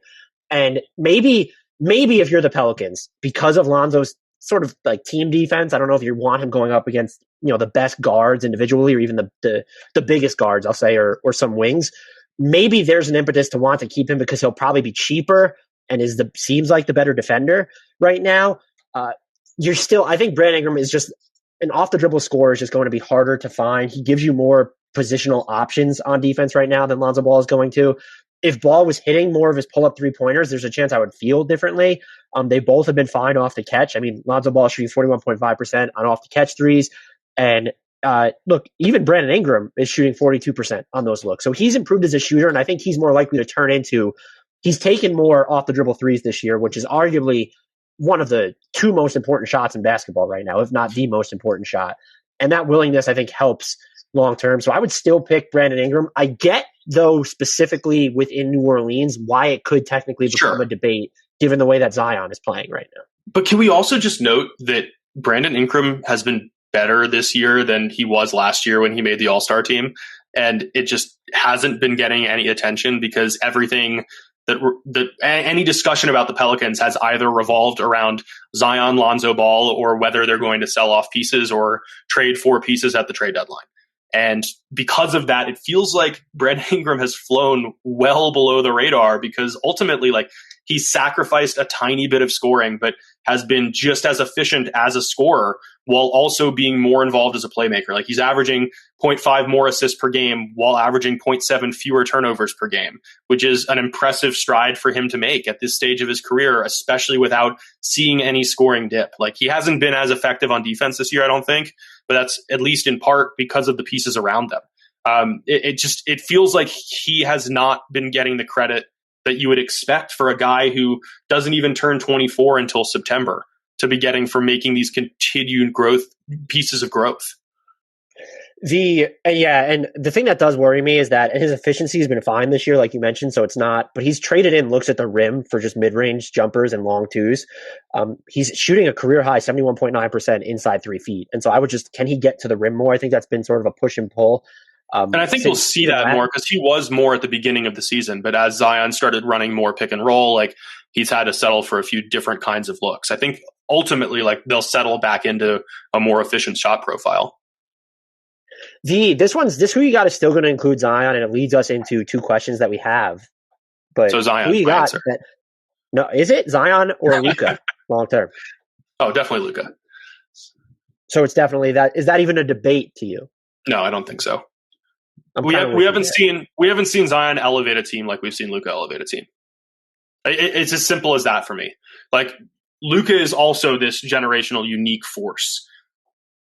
And maybe if you're the Pelicans, because of Lonzo's sort of like team defense, I don't know if you want him going up against, the best guards individually, or even the biggest guards, I'll say, or some wings. Maybe there's an impetus to want to keep him because he'll probably be cheaper and seems like the better defender right now. I think Brandon Ingram is just an off the dribble scorer, is just going to be harder to find. He gives you more positional options on defense right now than Lonzo Ball is going to. If Ball was hitting more of his pull-up three-pointers, there's a chance I would feel differently. They both have been fine off the catch. I mean, Lonzo Ball is shooting 41.5% on off-the-catch threes. And look, even Brandon Ingram is shooting 42% on those looks. So he's improved as a shooter, and I think he's more likely to turn into – he's taken more off-the-dribble threes this year, which is arguably one of the two most important shots in basketball right now, if not the most important shot. And that willingness, I think, helps long-term. So I would still pick Brandon Ingram. I get, though, specifically within New Orleans, why it could technically become a debate given the way that Zion is playing right now. But can we also just note that Brandon Ingram has been better this year than he was last year when he made the All-Star team, and it just hasn't been getting any attention because everything that any discussion about the Pelicans has either revolved around Zion, Lonzo Ball, or whether they're going to sell off pieces or trade for pieces at the trade deadline. And because of that, it feels like Brandon Ingram has flown well below the radar because ultimately, he's sacrificed a tiny bit of scoring, but has been just as efficient as a scorer while also being more involved as a playmaker. He's averaging 0.5 more assists per game while averaging 0.7 fewer turnovers per game, which is an impressive stride for him to make at this stage of his career, especially without seeing any scoring dip. He hasn't been as effective on defense this year, I don't think, but that's at least in part because of the pieces around them. It feels like he has not been getting the credit that you would expect for a guy who doesn't even turn 24 until September to be getting for making these continued pieces of growth. And the thing that does worry me is that his efficiency has been fine this year, like you mentioned, so it's not, but he's traded in looks at the rim for just mid-range jumpers and long twos. He's shooting a career high 71.9% inside 3 feet. And so can he get to the rim more? I think that's been sort of a push and pull. And I think we'll see that more because he was more at the beginning of the season. But as Zion started running more pick and roll, he's had to settle for a few different kinds of looks. I think ultimately, they'll settle back into a more efficient shot profile. This who you got is still going to include Zion, and it leads us into two questions that we have. But so Zion, who you got? No, is it Zion or Luka long term? Oh, definitely Luka. So it's definitely that. Is that even a debate to you? No, I don't think so. We haven't seen Zion elevate a team like we've seen Luka elevate a team. It's as simple as that for me. Luka is also this generational unique force,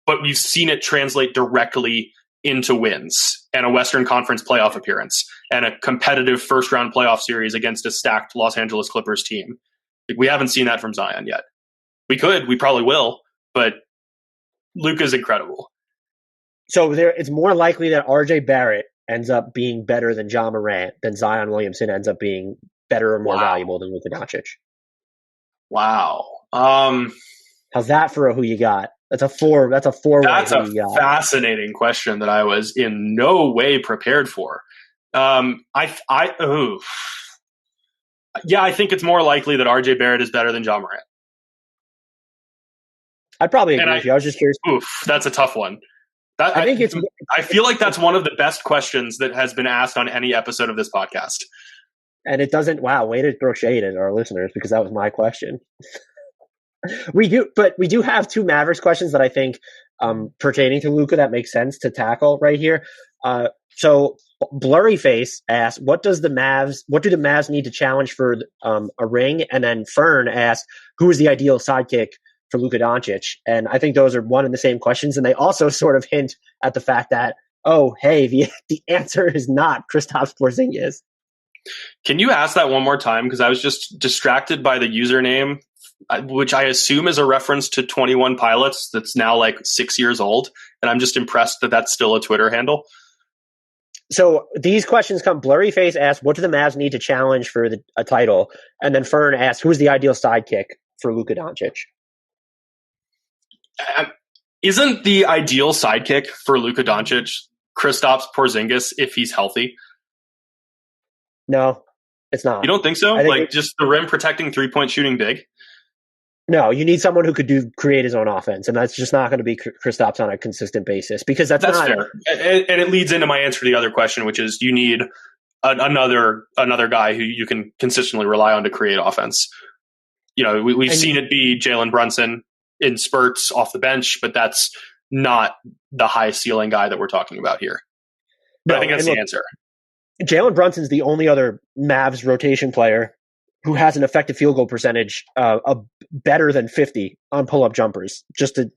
but we've seen it translate directly into wins and a Western Conference playoff appearance and a competitive first round playoff series against a stacked Los Angeles Clippers team. We haven't seen that from Zion yet. We probably will, but Luka's incredible. So it's more likely that RJ Barrett ends up being better than Ja Morant than Zion Williamson ends up being better or more valuable than Luka Doncic. Wow. How's that for who you got? That's a four. That's a fascinating question that I was in no way prepared for. I think it's more likely that RJ Barrett is better than Ja Morant. I'd probably agree with you. I was just curious. That's a tough one. I feel like that's one of the best questions that has been asked on any episode of this podcast. And it doesn't, wow, way to throw shade at our listeners because that was my question. We do have two Mavericks questions that I think pertaining to Luka that makes sense to tackle right here. So Blurry Face asks, what do the Mavs need to challenge for a ring? And then Fern asks, who is the ideal sidekick for Luka Doncic? And I think those are one and the same questions. And they also sort of hint at the fact that, oh, hey, the answer is not Kristaps Porzingis. Can you ask that one more time? Because I was just distracted by the username, which I assume is a reference to 21 Pilots that's now like 6 years old. And I'm just impressed that that's still a Twitter handle. So these questions come. Blurry Face asks, what do the Mavs need to challenge for a title? And then Fern asks, who's the ideal sidekick for Luka Doncic? Isn't the ideal sidekick for Luka Doncic Kristaps Porzingis if he's healthy? No, it's not. You don't think so? Like just the rim protecting 3-point shooting big? No, you need someone who could create his own offense, and that's just not going to be Kristaps on a consistent basis because that's not fair. And it leads into my answer to the other question, which is you need another guy who you can consistently rely on to create offense. You know, we've seen it be Jalen Brunson in spurts off the bench, but that's not the high ceiling guy that we're talking about here. But I think that's the answer. Jalen Brunson's the only other Mavs rotation player who has an effective field goal percentage better than 50 on pull-up jumpers. Just a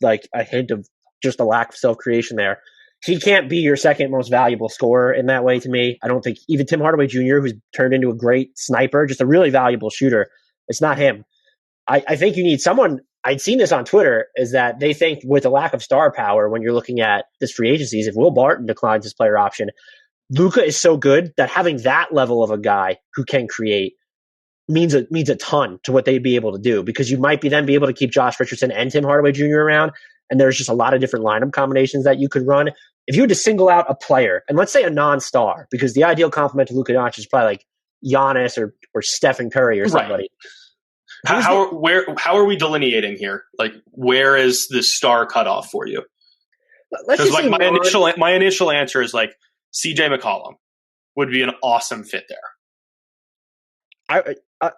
hint of just a lack of self-creation there. He can't be your second most valuable scorer in that way to me. I don't think even Tim Hardaway Jr., who's turned into a great sniper, just a really valuable shooter, it's not him. I think you need someone. I'd seen this on Twitter, is that they think with a lack of star power when you're looking at this free agencies, if Will Barton declines his player option, Luka is so good that having that level of a guy who can create means a ton to what they'd be able to do, because you might then be able to keep Josh Richardson and Tim Hardaway Jr. around, and there's just a lot of different lineup combinations that you could run. If you had to single out a player, and let's say a non-star, because the ideal complement to Luka Doncic is probably like Giannis or Stephen Curry or somebody. Right. How are we delineating here? Like, where is the star cutoff for you? Because like my initial answer is like CJ McCollum would be an awesome fit there.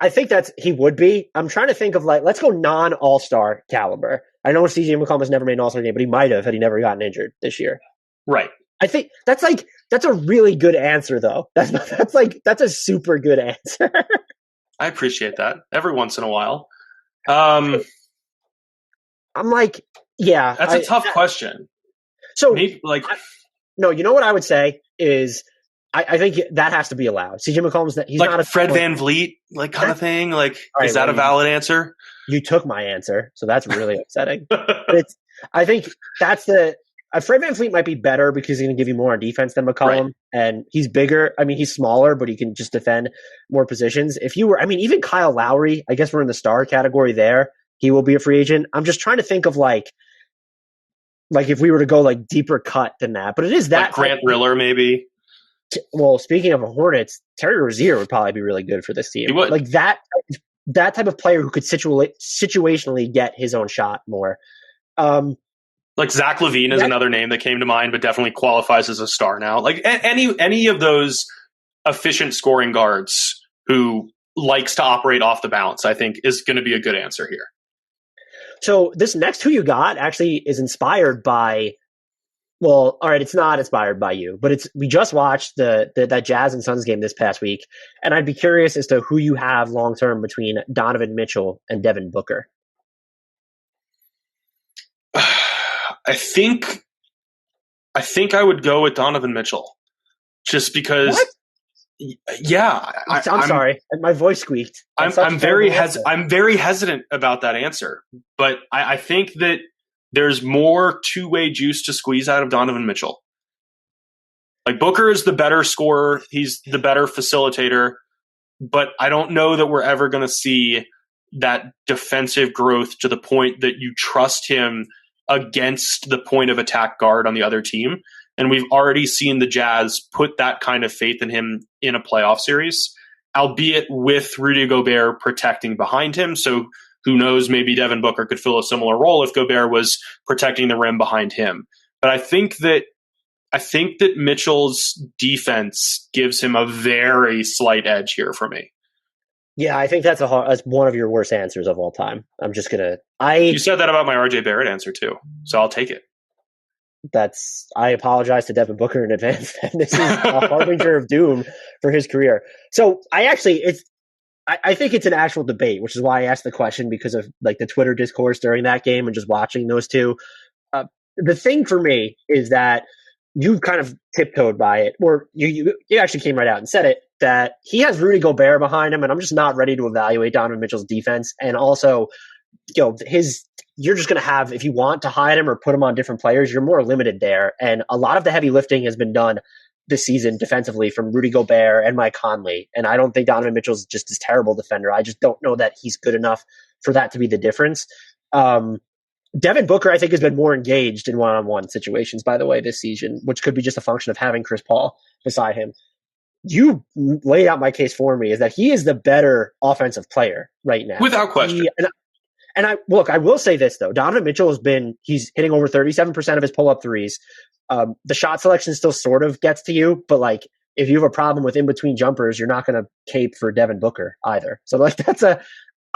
I think he would be. I'm trying to think of let's go non-all-star caliber. I know CJ McCollum has never made an all-star game, but he might have had he never gotten injured this year. Right. I think that's a really good answer though. That's a super good answer. I appreciate that every once in a while. I'm like, yeah. That's a tough question. So maybe, no, you know what I would say is I think that has to be allowed. CJ McCollum's he's like not a Fred VanVleet kind of thing. Like, right, is that a valid answer? You took my answer, so that's really upsetting. I think that's Fred VanVleet might be better because he's going to give you more on defense than McCollum, right. And he's bigger. I mean, he's smaller, but he can just defend more positions. Even Kyle Lowry, I guess we're in the star category there. He will be a free agent. I'm just trying to think of like if we were to go deeper cut than that, but it is that like Grant Riller maybe. Well, speaking of the Hornets, Terry Rozier would probably be really good for this team. He would. Like that type of player who could situationally get his own shot more. Like Zach LaVine is another name that came to mind, but definitely qualifies as a star now. Like any of those efficient scoring guards who likes to operate off the bounce, I think is going to be a good answer here. So this next who you got actually is inspired by. Well, all right, it's not inspired by you, but we just watched that Jazz and Suns game this past week, and I'd be curious as to who you have long term between Donovan Mitchell and Devin Booker. I think I would go with Donovan Mitchell, just because. What? Yeah, I'm sorry, my voice squeaked. I'm very hesitant about that answer, but I think that there's more two-way juice to squeeze out of Donovan Mitchell. Like Booker is the better scorer, he's the better facilitator, but I don't know that we're ever going to see that defensive growth to the point that you trust him against the point of attack guard on the other team. And we've already seen the Jazz put that kind of faith in him in a playoff series, albeit with Rudy Gobert protecting behind him. So who knows, maybe Devin Booker could fill a similar role if Gobert was protecting the rim behind him. But I think that I think that Mitchell's defense gives him a very slight edge here for me. Yeah, I think that's one of your worst answers of all time. I'm just gonna. You said that about my RJ Barrett answer too, so I'll take it. I apologize to Devin Booker in advance. This is a harbinger of doom for his career. So I think it's an actual debate, which is why I asked the question, because of like the Twitter discourse during that game and just watching those two. The thing for me is that you kind of tiptoed by it, or you actually came right out and said it, that he has Rudy Gobert behind him, and I'm just not ready to evaluate Donovan Mitchell's defense. And also, you're just going to have, if you want to hide him or put him on different players, you're more limited there. And a lot of the heavy lifting has been done this season defensively from Rudy Gobert and Mike Conley. And I don't think Donovan Mitchell's just this terrible defender. I just don't know that he's good enough for that to be the difference. Devin Booker, I think, has been more engaged in one-on-one situations, by the way, this season, which could be just a function of having Chris Paul beside him. You laid out my case for me, is that he is the better offensive player right now. Without question. I will say this, though. Donovan Mitchell he's hitting over 37% of his pull-up threes. The shot selection still sort of gets to you, but like, if you have a problem with in-between jumpers, you're not going to cape for Devin Booker either. So like,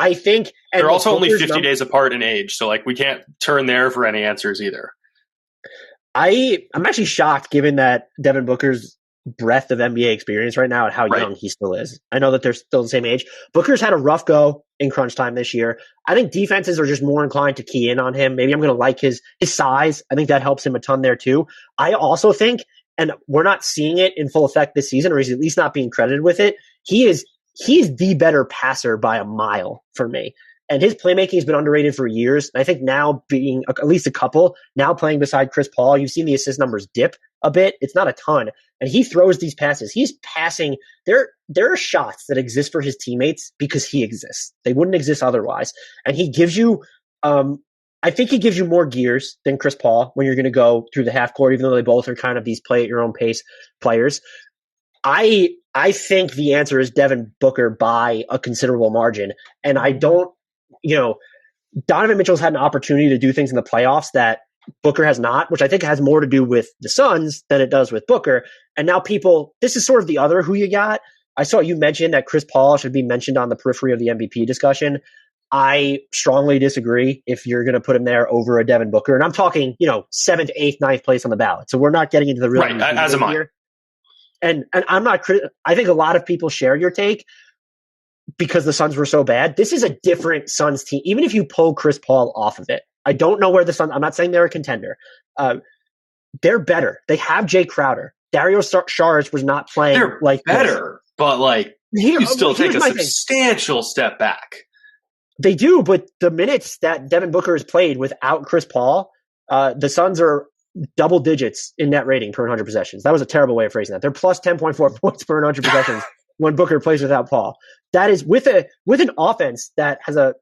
I think they're also only 50 days apart in age, so like we can't turn there for any answers either. I'm actually shocked, given that Devin Booker's breadth of NBA experience right now and how young he still is. I know that they're still the same age. Booker's had a rough go in crunch time this year. I think defenses are just more inclined to key in on him. Maybe I'm going to like his size. I think that helps him a ton there too. I also think, and we're not seeing it in full effect this season, or he's at least not being credited with it, he's the better passer by a mile for me. And his playmaking has been underrated for years. And I think now, being at least a couple, now playing beside Chris Paul, you've seen the assist numbers dip a bit. It's not a ton. And he throws these passes. He's passing. There are shots that exist for his teammates because he exists. They wouldn't exist otherwise. And he gives you, I think he gives you more gears than Chris Paul when you're going to go through the half court, even though they both are kind of these play at your own pace players. I think the answer is Devin Booker by a considerable margin. And I don't, Donovan Mitchell's had an opportunity to do things in the playoffs that Booker has not, which I think has more to do with the Suns than it does with Booker. And now this is sort of the other who you got. I saw you mention that Chris Paul should be mentioned on the periphery of the MVP discussion. I strongly disagree if you're going to put him there over a Devin Booker. And I'm talking, 7th, 8th, 9th place on the ballot. So we're not getting into the real right, as am I. And I'm not I think a lot of people share your take because the Suns were so bad. This is a different Suns team. Even if you pull Chris Paul off of it, I don't know where the Suns, I'm not saying they're a contender. They're better. They have Jay Crowder. Dario Saric was not playing they're like better, this. But like you still take a substantial step back. They do, but the minutes that Devin Booker has played without Chris Paul, the Suns are double digits in net rating per 100 possessions. That was a terrible way of phrasing that. They're plus 10.4 points per 100 possessions when Booker plays without Paul. That is with an offense that has a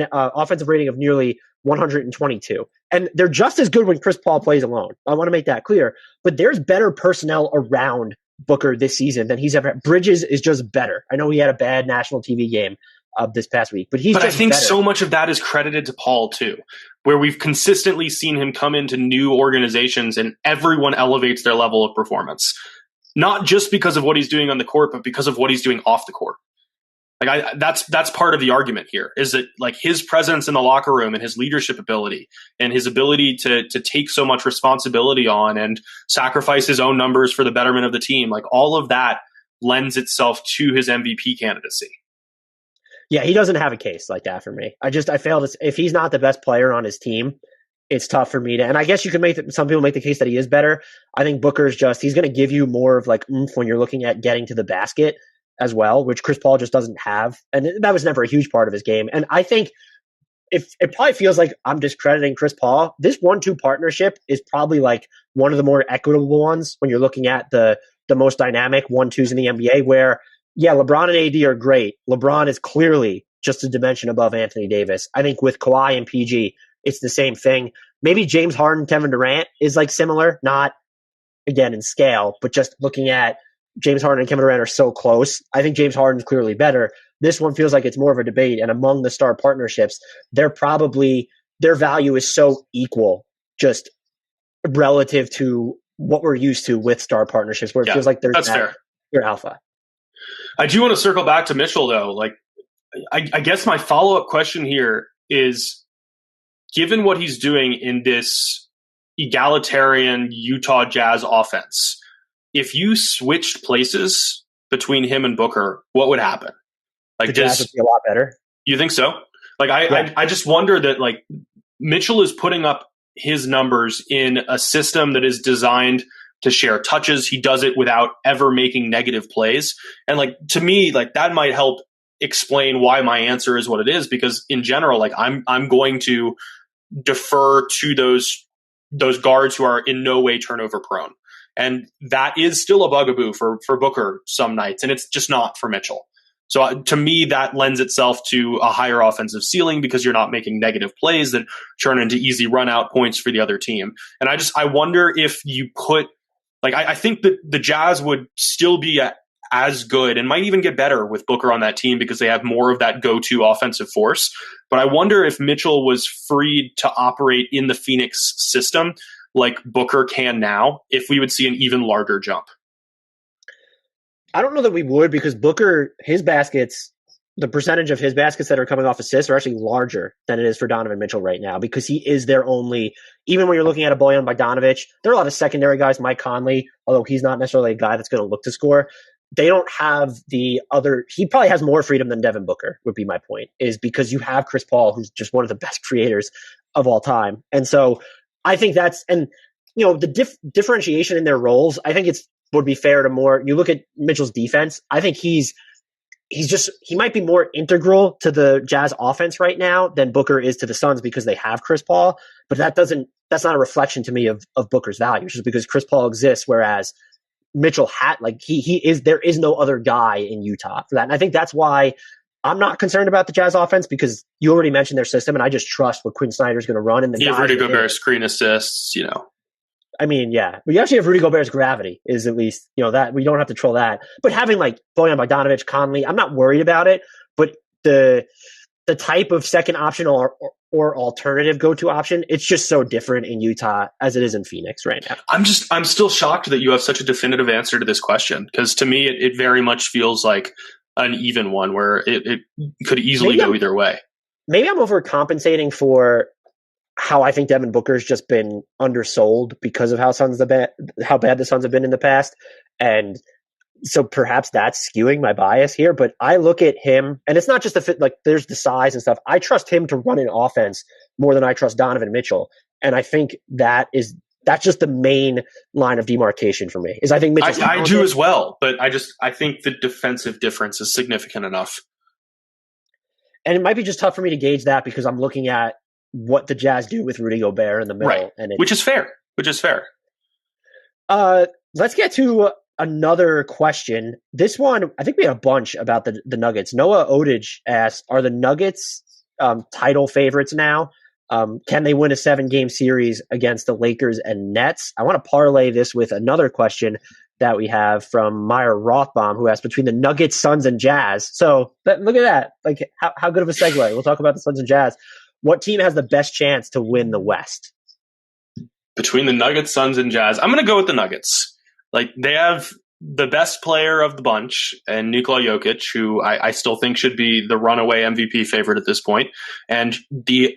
offensive rating of nearly 122. And they're just as good when Chris Paul plays alone. I want to make that clear. But there's better personnel around Booker this season than he's ever had. Bridges is just better. I know he had a bad national TV game this past week, but I think better. So much of that is credited to Paul too, where we've consistently seen him come into new organizations and everyone elevates their level of performance, not just because of what he's doing on the court, but because of what he's doing off the court. Like that's part of the argument here, is that like his presence in the locker room and his leadership ability and his ability to take so much responsibility on and sacrifice his own numbers for the betterment of the team, like all of that lends itself to his MVP candidacy. Yeah, he doesn't have a case like that for me. I failed. If he's not the best player on his team, it's tough for me to. And I guess you can some people make the case that he is better. I think Booker's he's going to give you more of like oomph when you're looking at getting to the basket as well, which Chris Paul just doesn't have. And that was never a huge part of his game. And I think if it probably feels like I'm discrediting Chris Paul, this 1-2 partnership is probably like one of the more equitable ones when you're looking at the most dynamic 1-2s in the NBA, where yeah, LeBron and AD are great. LeBron is clearly just a dimension above Anthony Davis. I think with Kawhi and PG, it's the same thing. Maybe James Harden, Kevin Durant is like similar, not again in scale, but just looking at James Harden and Kevin Durant are so close. I think James Harden's clearly better. This one feels like it's more of a debate, and among the star partnerships, their value is so equal, just relative to what we're used to with star partnerships, where it feels like there's that's fair. Your alpha. I do want to circle back to Mitchell, though. Like, I guess my follow-up question here is, given what he's doing in this egalitarian Utah Jazz offense, if you switched places between him and Booker, what would happen? Like, the Jazz would be a lot better. You think so? Like, I just wonder that, like, Mitchell is putting up his numbers in a system that is designed to share touches. He does it without ever making negative plays. And, like, to me, like, that might help explain why my answer is what it is, because in general, like, I'm going to defer to those guards who are in no way turnover prone. And that is still a bugaboo for Booker some nights, and it's just not for Mitchell. So to me, that lends itself to a higher offensive ceiling because you're not making negative plays that turn into easy run out points for the other team. And I wonder if you put, like, I think that the Jazz would still be as good and might even get better with Booker on that team because they have more of that go-to offensive force. But I wonder if Mitchell was freed to operate in the Phoenix system like Booker can now, if we would see an even larger jump. I don't know that we would, because Booker, his baskets, the percentage of his baskets that are coming off assists are actually larger than it is for Donovan Mitchell right now, because he is their only, even when you're looking at a Bojan Bogdanovic, there are a lot of secondary guys, Mike Conley, although he's not necessarily a guy that's going to look to score. They don't have the other, he probably has more freedom than Devin Booker, would be my point, is because you have Chris Paul, who's just one of the best creators of all time. And so I think that's, and you know, the differentiation in their roles, I think would be fair to more. You look at Mitchell's defense, I think he might be more integral to the Jazz offense right now than Booker is to the Suns because they have Chris Paul. But that's not a reflection to me of Booker's value, just because Chris Paul exists, whereas Mitchell there is no other guy in Utah for that. And I think that's why I'm not concerned about the Jazz offense, because you already mentioned their system, and I just trust what Quinn Snyder's going to run. And you have Rudy Gobert screen assists, you know. I mean, yeah, we actually have Rudy Gobert's gravity is at least, you know, that we don't have to troll that. But having like Bojan Bogdanovic, Conley, I'm not worried about it. But the type of second option or alternative go-to option, it's just so different in Utah as it is in Phoenix right now. I'm still shocked that you have such a definitive answer to this question, because to me, it very much feels like an even one where it could easily go either way. Maybe I'm overcompensating for how I think Devin Booker's just been undersold because of how bad the Suns have been in the past. And so perhaps that's skewing my bias here, but I look at him, and it's not just the fit, like there's the size and stuff. I trust him to run an offense more than I trust Donovan Mitchell. And I think that's just the main line of demarcation for me, is I think Mitchell's I do as well, but I think the defensive difference is significant enough. And it might be just tough for me to gauge that because I'm looking at what the Jazz do with Rudy Gobert in the middle. Right. And which is fair. Let's get to another question. This one, I think we had a bunch about the Nuggets. Noah Odich asks, are the Nuggets title favorites now? Can they win a 7-game series against the Lakers and Nets? I want to parlay this with another question that we have from Meyer Rothbaum, who asked between the Nuggets, Suns, and Jazz. So look at that. Like how good of a segue. We'll talk about the Suns and Jazz. What team has the best chance to win the West? Between the Nuggets, Suns, and Jazz, I'm going to go with the Nuggets. Like, they have the best player of the bunch, and Nikola Jokic, who I still think should be the runaway MVP favorite at this point. And the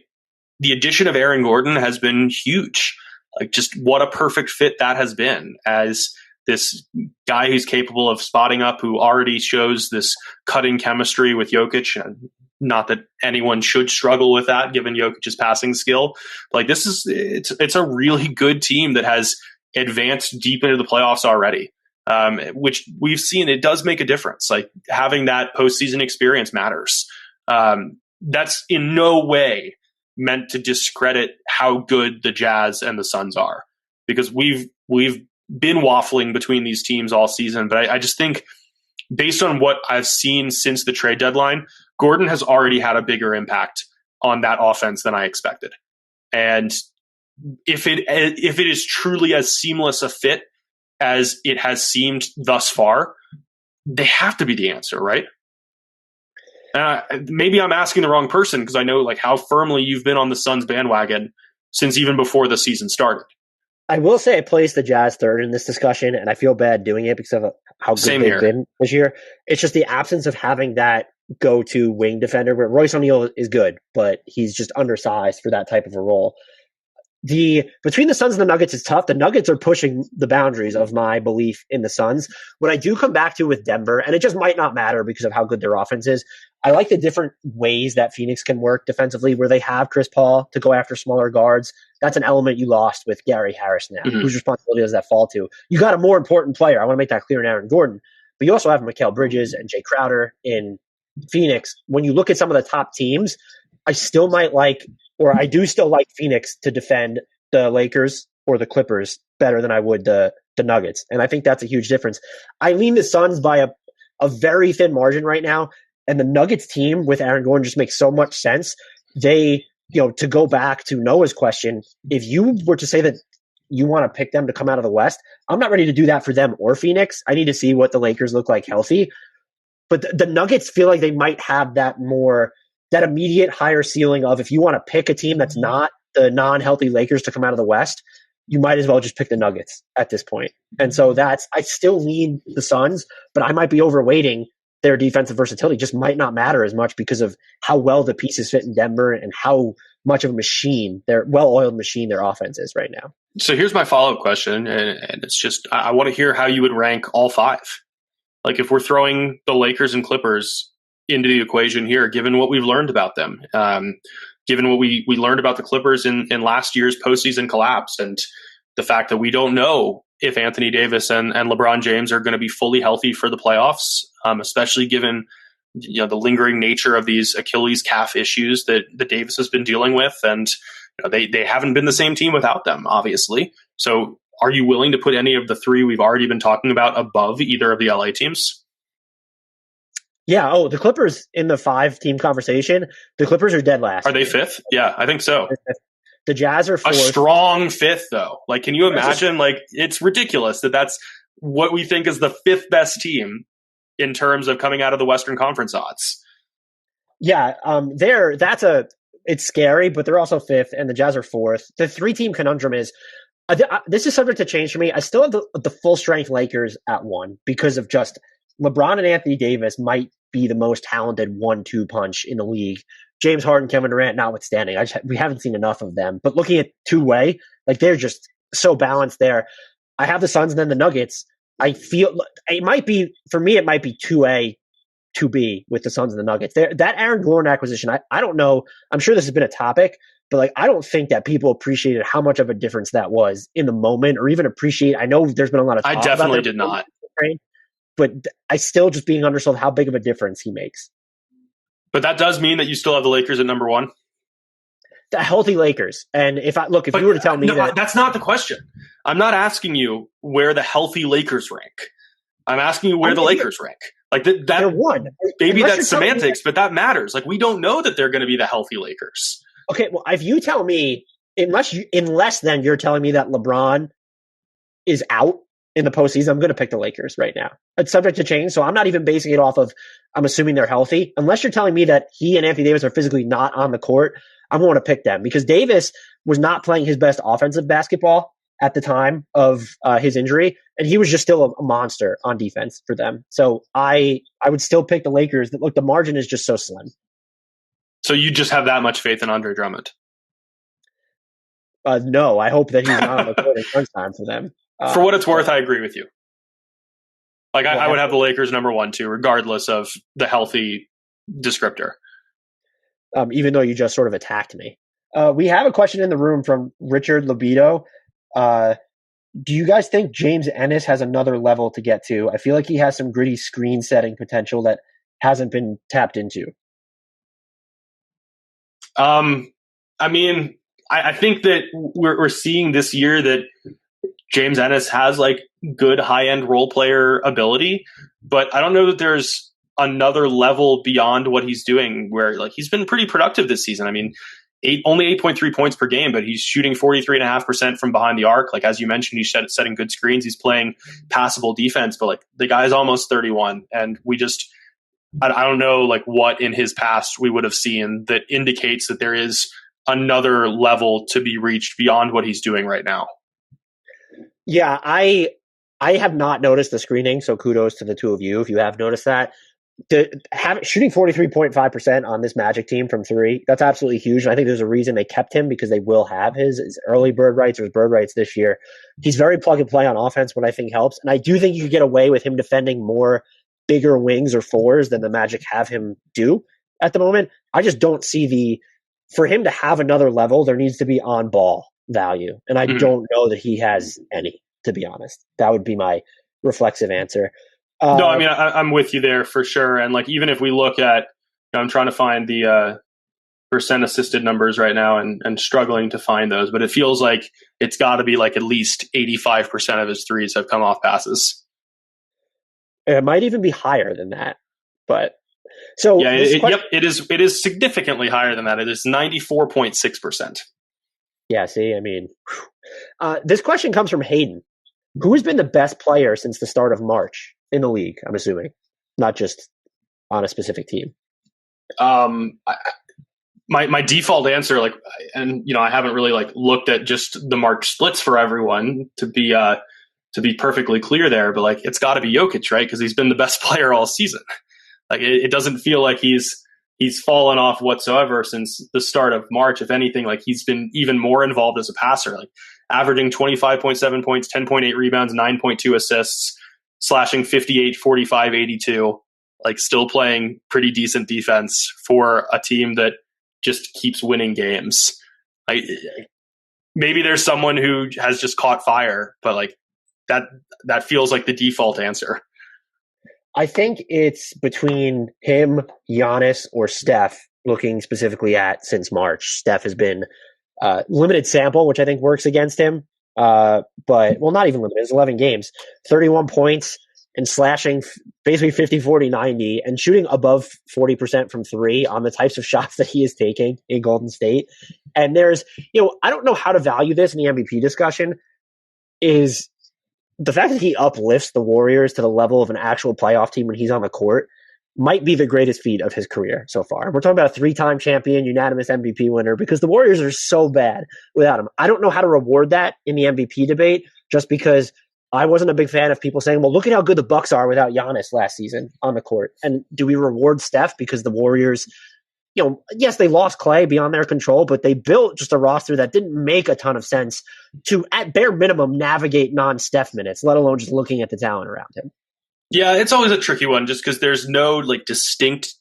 addition of Aaron Gordon has been huge. Like, just what a perfect fit that has been as this guy who's capable of spotting up, who already shows this cutting chemistry with Jokic. And not that anyone should struggle with that, given Jokic's passing skill. Like, it's a really good team that has advanced deep into the playoffs already, which we've seen. It does make a difference. Like, having that postseason experience matters. That's in no way meant to discredit how good the Jazz and the Suns are, because we've been waffling between these teams all season. But I just think, based on what I've seen since the trade deadline, Gordon has already had a bigger impact on that offense than I expected. And if it is truly as seamless a fit as it has seemed thus far, they have to be the answer, right? Maybe I'm asking the wrong person, because I know like how firmly you've been on the Suns bandwagon since even before the season started. I will say I placed the Jazz third in this discussion, and I feel bad doing it because of how good Same they've here. been this year. It's just the absence of having that go-to wing defender where Royce O'Neal is good, but he's just undersized for that type of a role. Between the Suns and the Nuggets is tough. The Nuggets are pushing the boundaries of my belief in the Suns. What I do come back to with Denver, and it just might not matter because of how good their offense is, I like the different ways that Phoenix can work defensively where they have Chris Paul to go after smaller guards. That's an element you lost with Gary Harris now. Mm-hmm. Whose responsibility does that fall to? You got a more important player. I want to make that clear in Aaron Gordon. But you also have Mikal Bridges and Jay Crowder in Phoenix. When you look at some of the top teams, I still might like, or I do still like Phoenix to defend the Lakers or the Clippers better than I would the Nuggets. And I think that's a huge difference. I lean the Suns by a very thin margin right now. And the Nuggets team with Aaron Gordon just makes so much sense. They, to go back to Noah's question, if you were to say that you want to pick them to come out of the West, I'm not ready to do that for them or Phoenix. I need to see what the Lakers look like healthy. But the Nuggets feel like they might have that immediate higher ceiling of if you want to pick a team that's not the non-healthy Lakers to come out of the West, you might as well just pick the Nuggets at this point. And so I still lean the Suns, but I might be overweighting their defensive versatility. Just might not matter as much because of how well the pieces fit in Denver and how much of a machine, their well-oiled machine their offense is right now. So here's my follow-up question, and it's just I want to hear how you would rank all five. Like if we're throwing the Lakers and Clippers into the equation here, given what we've learned about them, given what we learned about the Clippers in last year's postseason collapse, and the fact that we don't know if Anthony Davis and LeBron James are going to be fully healthy for the playoffs, especially given the lingering nature of these Achilles calf issues that Davis has been dealing with, and they haven't been the same team without them, obviously. So are you willing to put any of the three we've already been talking about above either of the LA teams? Yeah. Oh, the Clippers in the 5-team conversation, the Clippers are dead last. Are they fifth? Yeah, I think so. The Jazz are fourth. A strong fifth, though. Like, can you imagine? Like, it's ridiculous that's what we think is the fifth best team in terms of coming out of the Western Conference odds. Yeah. It's scary, but they're also fifth, and the Jazz are fourth. The 3-team conundrum is, this is subject to change for me. I still have the full strength Lakers at 1 because of just LeBron and Anthony Davis might be the most talented 1-2 punch in the league. James Harden, Kevin Durant notwithstanding. We haven't seen enough of them. But looking at two-way, like they're just so balanced there. I have the Suns and then the Nuggets. I feel it might be 2A, 2B with the Suns and the Nuggets. That Aaron Gordon acquisition, I don't know. I'm sure this has been a topic, but I don't think that people appreciated how much of a difference that was in the moment, or even appreciate. I know there's been a lot of talk I definitely did not. But I still just being undersold how big of a difference he makes. But that does mean that you still have the Lakers at number 1? The healthy Lakers. And if you were to tell me that's not the question. I'm not asking you where the healthy Lakers rank. I'm asking you where the Lakers rank. Like that they're 1. Maybe that's semantics, but that matters. Like we don't know that they're going to be the healthy Lakers. Okay, well, if you tell me, unless then you're telling me that LeBron is out in the postseason, I'm going to pick the Lakers right now. It's subject to change, so I'm not even basing it off of I'm assuming they're healthy. Unless you're telling me that he and Anthony Davis are physically not on the court, I'm going to pick them because Davis was not playing his best offensive basketball at the time of his injury, and he was just still a monster on defense for them. So I would still pick the Lakers. Look, the margin is just so slim. So you just have that much faith in Andre Drummond? No, I hope that he's not on the court in crunch time for them. For what it's worth, I agree with you. Like I would have the Lakers number 1 too, regardless of the healthy descriptor. Even though you just sort of attacked me. We have a question in the room from Richard Libido. Do you guys think James Ennis has another level to get to? I feel like he has some gritty screen setting potential that hasn't been tapped into. I mean, I think that we're seeing this year that James Ennis has like good high-end role player ability, but I don't know that there's another level beyond what he's doing where like he's been pretty productive this season. I mean, only 8.3 points per game, but he's shooting 43.5% from behind the arc. Like, as you mentioned, he's setting good screens. He's playing passable defense, but like the guy's almost 31. And I don't know like what in his past we would have seen that indicates that there is another level to be reached beyond what he's doing right now. Yeah, I have not noticed the screening, so kudos to the two of you if you have noticed that. Shooting 43.5% on this Magic team from three, that's absolutely huge. And I think there's a reason they kept him because they will have his early bird rights or his bird rights this year. He's very plug and play on offense, what I think helps. And I do think you could get away with him defending more bigger wings or fours than the Magic have him do at the moment. I just don't see for him to have another level, there needs to be on ball value. And I don't know that he has any, to be honest. That would be my reflexive answer. No, I mean, I'm with you there for sure. And like, even if we look at, I'm trying to find the percent assisted numbers right now and struggling to find those, but it feels like it's got to be like at least 85% of his threes have come off passes. It might even be higher than that. But so yeah, it is significantly higher than that. It is 94.6%. Yeah, see, I mean, this question comes from Hayden. Who has been the best player since the start of March in the league, I'm assuming, not just on a specific team? My default answer, like, and I haven't really like looked at just the March splits for everyone to be perfectly clear there, but like it's got to be Jokic, right? Because he's been the best player all season. Like it doesn't feel like he's fallen off whatsoever since the start of March. If anything, like he's been even more involved as a passer, like averaging 25.7 points, 10.8 rebounds, 9.2 assists, slashing 58, 45, 82, like still playing pretty decent defense for a team that just keeps winning games. Like maybe there's someone who has just caught fire, but like that feels like the default answer. I think it's between him, Giannis, or Steph, looking specifically at since March. Steph has been limited sample, which I think works against him. But not even limited. It's 11 games, 31 points, and slashing basically 50, 40, 90, and shooting above 40% from three on the types of shots that he is taking in Golden State. And there's, I don't know how to value this in the MVP discussion, is the fact that he uplifts the Warriors to the level of an actual playoff team when he's on the court might be the greatest feat of his career so far. We're talking about a 3-time champion, unanimous MVP winner, because the Warriors are so bad without him. I don't know how to reward that in the MVP debate, just because I wasn't a big fan of people saying, well, look at how good the Bucks are without Giannis last season on the court. And do we reward Steph because the Warriors, yes, they lost Clay beyond their control, but they built just a roster that didn't make a ton of sense to, at bare minimum, navigate non-Steph minutes, let alone just looking at the talent around him. Yeah, it's always a tricky one just because there's no like distinct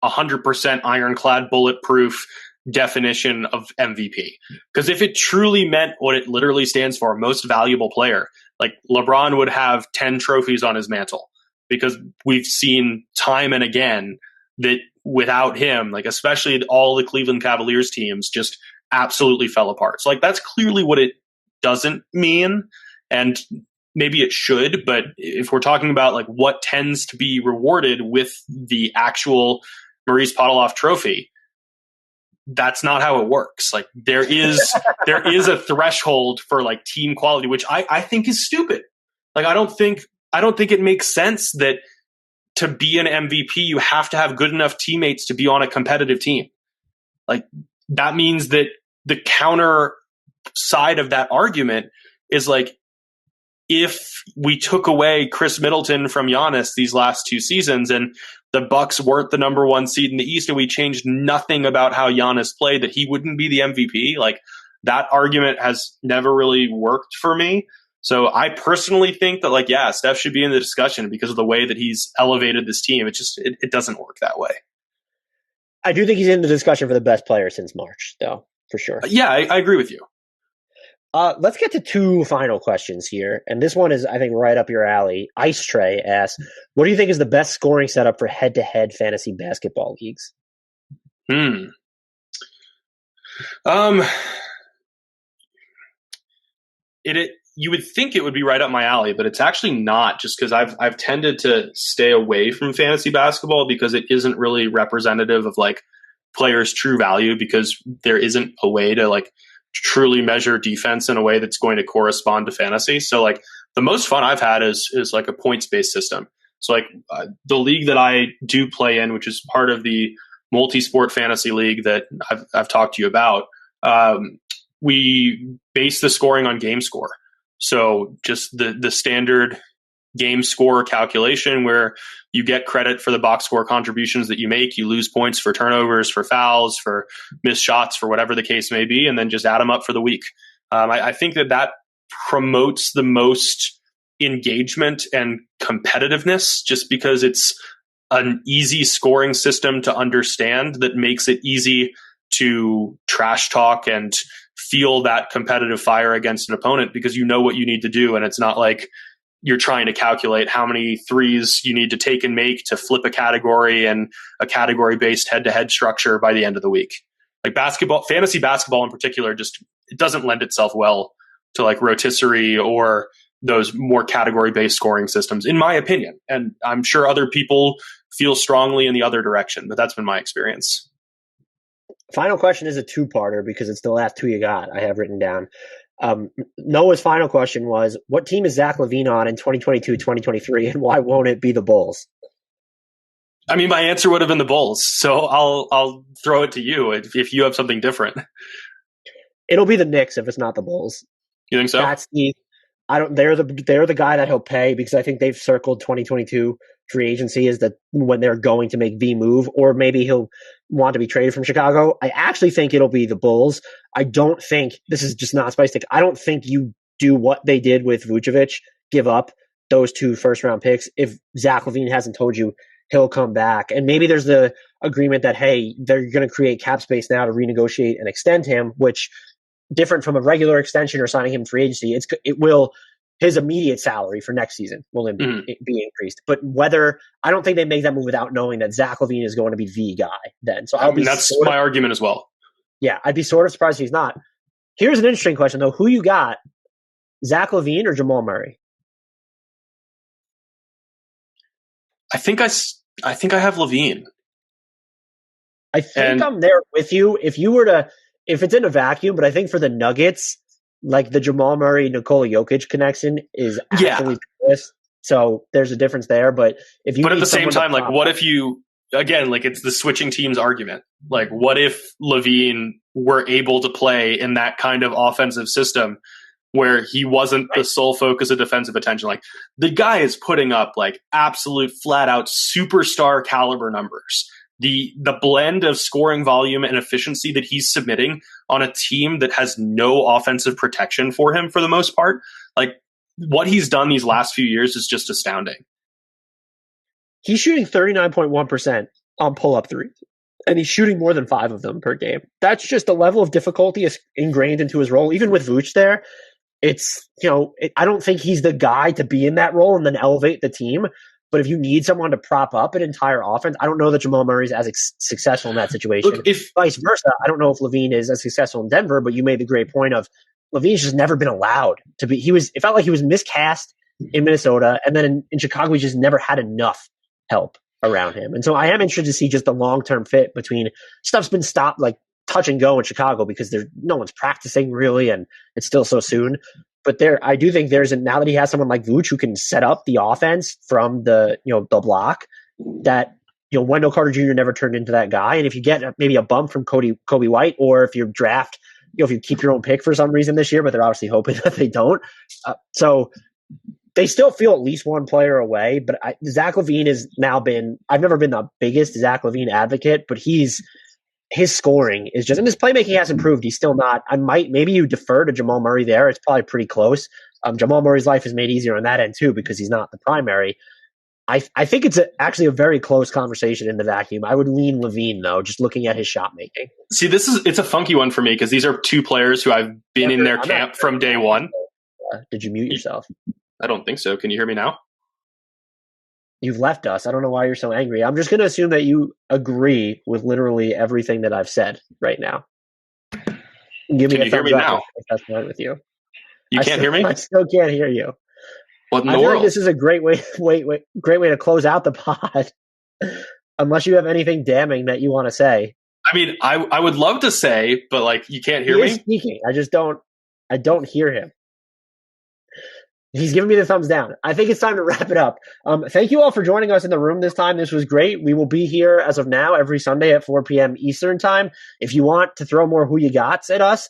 100% ironclad bulletproof definition of MVP. Because if it truly meant what it literally stands for, most valuable player, like LeBron would have 10 trophies on his mantle, because we've seen time and again that without him, like especially all the Cleveland Cavaliers teams just absolutely fell apart. So like that's clearly what it doesn't mean. And maybe it should, but if we're talking about like what tends to be rewarded with the actual Maurice Podoloff trophy, that's not how it works. Like there is a threshold for like team quality, which I think is stupid. Like I don't think it makes sense that to be an MVP, you have to have good enough teammates to be on a competitive team. Like that means that the counter side of that argument is like, if we took away Chris Middleton from Giannis these last 2 seasons and the Bucks weren't the number 1 seed in the East and we changed nothing about how Giannis played, that he wouldn't be the MVP, like that argument has never really worked for me. So I personally think that like, yeah, Steph should be in the discussion because of the way that he's elevated this team. It doesn't work that way. I do think he's in the discussion for the best player since March, though, for sure. Yeah, I agree with you. Let's get to 2 final questions here. And this one is, I think, right up your alley. Ice Tray asks, what do you think is the best scoring setup for head-to-head fantasy basketball leagues? You would think it would be right up my alley, but it's actually not, just because I've tended to stay away from fantasy basketball because it isn't really representative of like players' true value, because there isn't a way to like truly measure defense in a way that's going to correspond to fantasy. So like the most fun I've had is like a points-based system. So like the league that I do play in, which is part of the multi-sport fantasy league that I've talked to you about, we base the scoring on game score. So just the standard game score calculation where you get credit for the box score contributions that you make, you lose points for turnovers, for fouls, for missed shots, for whatever the case may be, and then just add them up for the week. I think that promotes the most engagement and competitiveness, just because it's an easy scoring system to understand that makes it easy to trash talk and feel that competitive fire against an opponent, because you know what you need to do. And it's not like you're trying to calculate how many threes you need to take and make to flip a category and a category-based head-to-head structure by the end of the week. Like basketball, fantasy basketball in particular, just it doesn't lend itself well to like rotisserie or those more category-based scoring systems, in my opinion. And I'm sure other people feel strongly in the other direction, but that's been my experience. Final question is a two-parter because it's the last two you got I have written down. Noah's final question was, what team is Zach LaVine on in 2022-2023, and why won't it be the Bulls? I mean, my answer would have been the Bulls, so I'll throw it to you if you have something different. It'll be the Knicks if it's not the Bulls. You think so? They're the guy that he'll pay, because I think they've circled 2022 free agency as when they're going to make the move, or maybe he'll want to be traded from Chicago. I actually think it'll be the Bulls. I don't think, this is just not spice take, I don't think you do what they did with Vucevic, give up those 2 first-round picks, if Zach LaVine hasn't told you he'll come back. And maybe there's the agreement that, hey, they're going to create cap space now to renegotiate and extend him, which, different from a regular extension or signing him free agency, his immediate salary for next season will be increased. But I don't think they make that move without knowing that Zach LaVine is going to be the guy then. So that's my argument as well. Yeah, I'd be sort of surprised if he's not. Here's an interesting question, though. Who you got, Zach LaVine or Jamal Murray? I think I have LaVine. I'm there with you. If it's in a vacuum, but I think for the Nuggets, like the Jamal Murray, Nikola Jokic connection is actually this. So there's a difference there. But at the same time, like, what if you, again, like, it's the switching teams argument. Like, what if LaVine were able to play in that kind of offensive system where he wasn't the sole focus of defensive attention? Like, the guy is putting up like absolute flat out superstar caliber numbers. The blend of scoring volume and efficiency that he's submitting on a team that has no offensive protection for him for the most part, like what he's done these last few years is just astounding. He's shooting 39.1% on pull-up threes, and he's shooting more than 5 of them per game. That's just a level of difficulty is ingrained into his role. Even with Vooch there, it's, I don't think he's the guy to be in that role and then elevate the team. But if you need someone to prop up an entire offense, I don't know that Jamal Murray's as successful in that situation. Look, if vice versa, I don't know if LaVine is as successful in Denver, but you made the great point of LaVine's just never been allowed to be. It felt like he was miscast in Minnesota, and then in Chicago, he just never had enough help around him. And so I am interested to see just the long-term fit between stuff's been stopped, like touch and go in Chicago, because no one's practicing really, and it's still so soon. But I do think now that he has someone like Vooch who can set up the offense from the block, that Wendell Carter Jr. never turned into that guy. And if you get maybe a bump from Kobe White, or if you draft, if you keep your own pick for some reason this year, but they're obviously hoping that they don't. So they still feel at least one player away. But Zach LaVine has now been. I've never been the biggest Zach LaVine advocate, but his scoring is just, and his playmaking has improved. He's still not. Maybe you defer to Jamal Murray there. It's probably pretty close. Jamal Murray's life is made easier on that end too, because he's not the primary. I think it's actually a very close conversation in the vacuum. I would lean LaVine though, just looking at his shot making. See, it's a funky one for me, because these are 2 players who I've been in their camp from day one. Did you mute yourself? I don't think so. Can you hear me now? You've left us. I don't know why you're so angry. I'm just going to assume that you agree with literally everything that I've said right now. Give me a thumbs up if that's fine with you. You can't hear me? I still can't hear you. What in the world? Like this is a great way to close out the pod. Unless you have anything damning that you want to say. I mean, I would love to say, but like, you can't hear me. Speaking. I don't hear him. He's giving me the thumbs down. I think it's time to wrap it up. Thank you all for joining us in the room this time. This was great. We will be here as of now every Sunday at 4 p.m. Eastern time. If you want to throw more who you gots at us,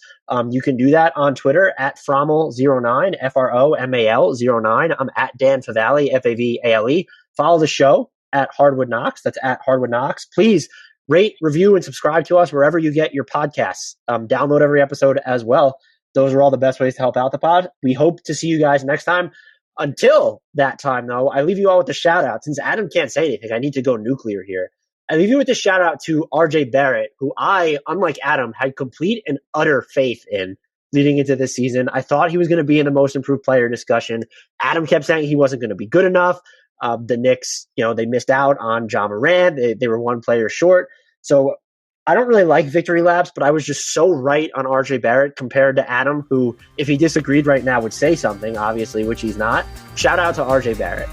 you can do that on Twitter at Fromal09, Fromal09. I'm at Dan Favale, Favale. Follow the show at Hardwood Knocks. That's at Hardwood Knocks. Please rate, review, and subscribe to us wherever you get your podcasts. Download every episode as well. Those are all the best ways to help out the pod. We hope to see you guys next time. Until that time, though, I leave you all with a shout out. Since Adam can't say anything, I need to go nuclear here. I leave you with a shout out to RJ Barrett, who I, unlike Adam, had complete and utter faith in leading into this season. I thought he was going to be in the most improved player discussion. Adam kept saying he wasn't going to be good enough. The Knicks, they missed out on Ja Morant. They were one player short. So I don't really like victory laps, but I was just so right on RJ Barrett compared to Adam, who, if he disagreed right now, would say something, obviously, which he's not. Shout out to RJ Barrett.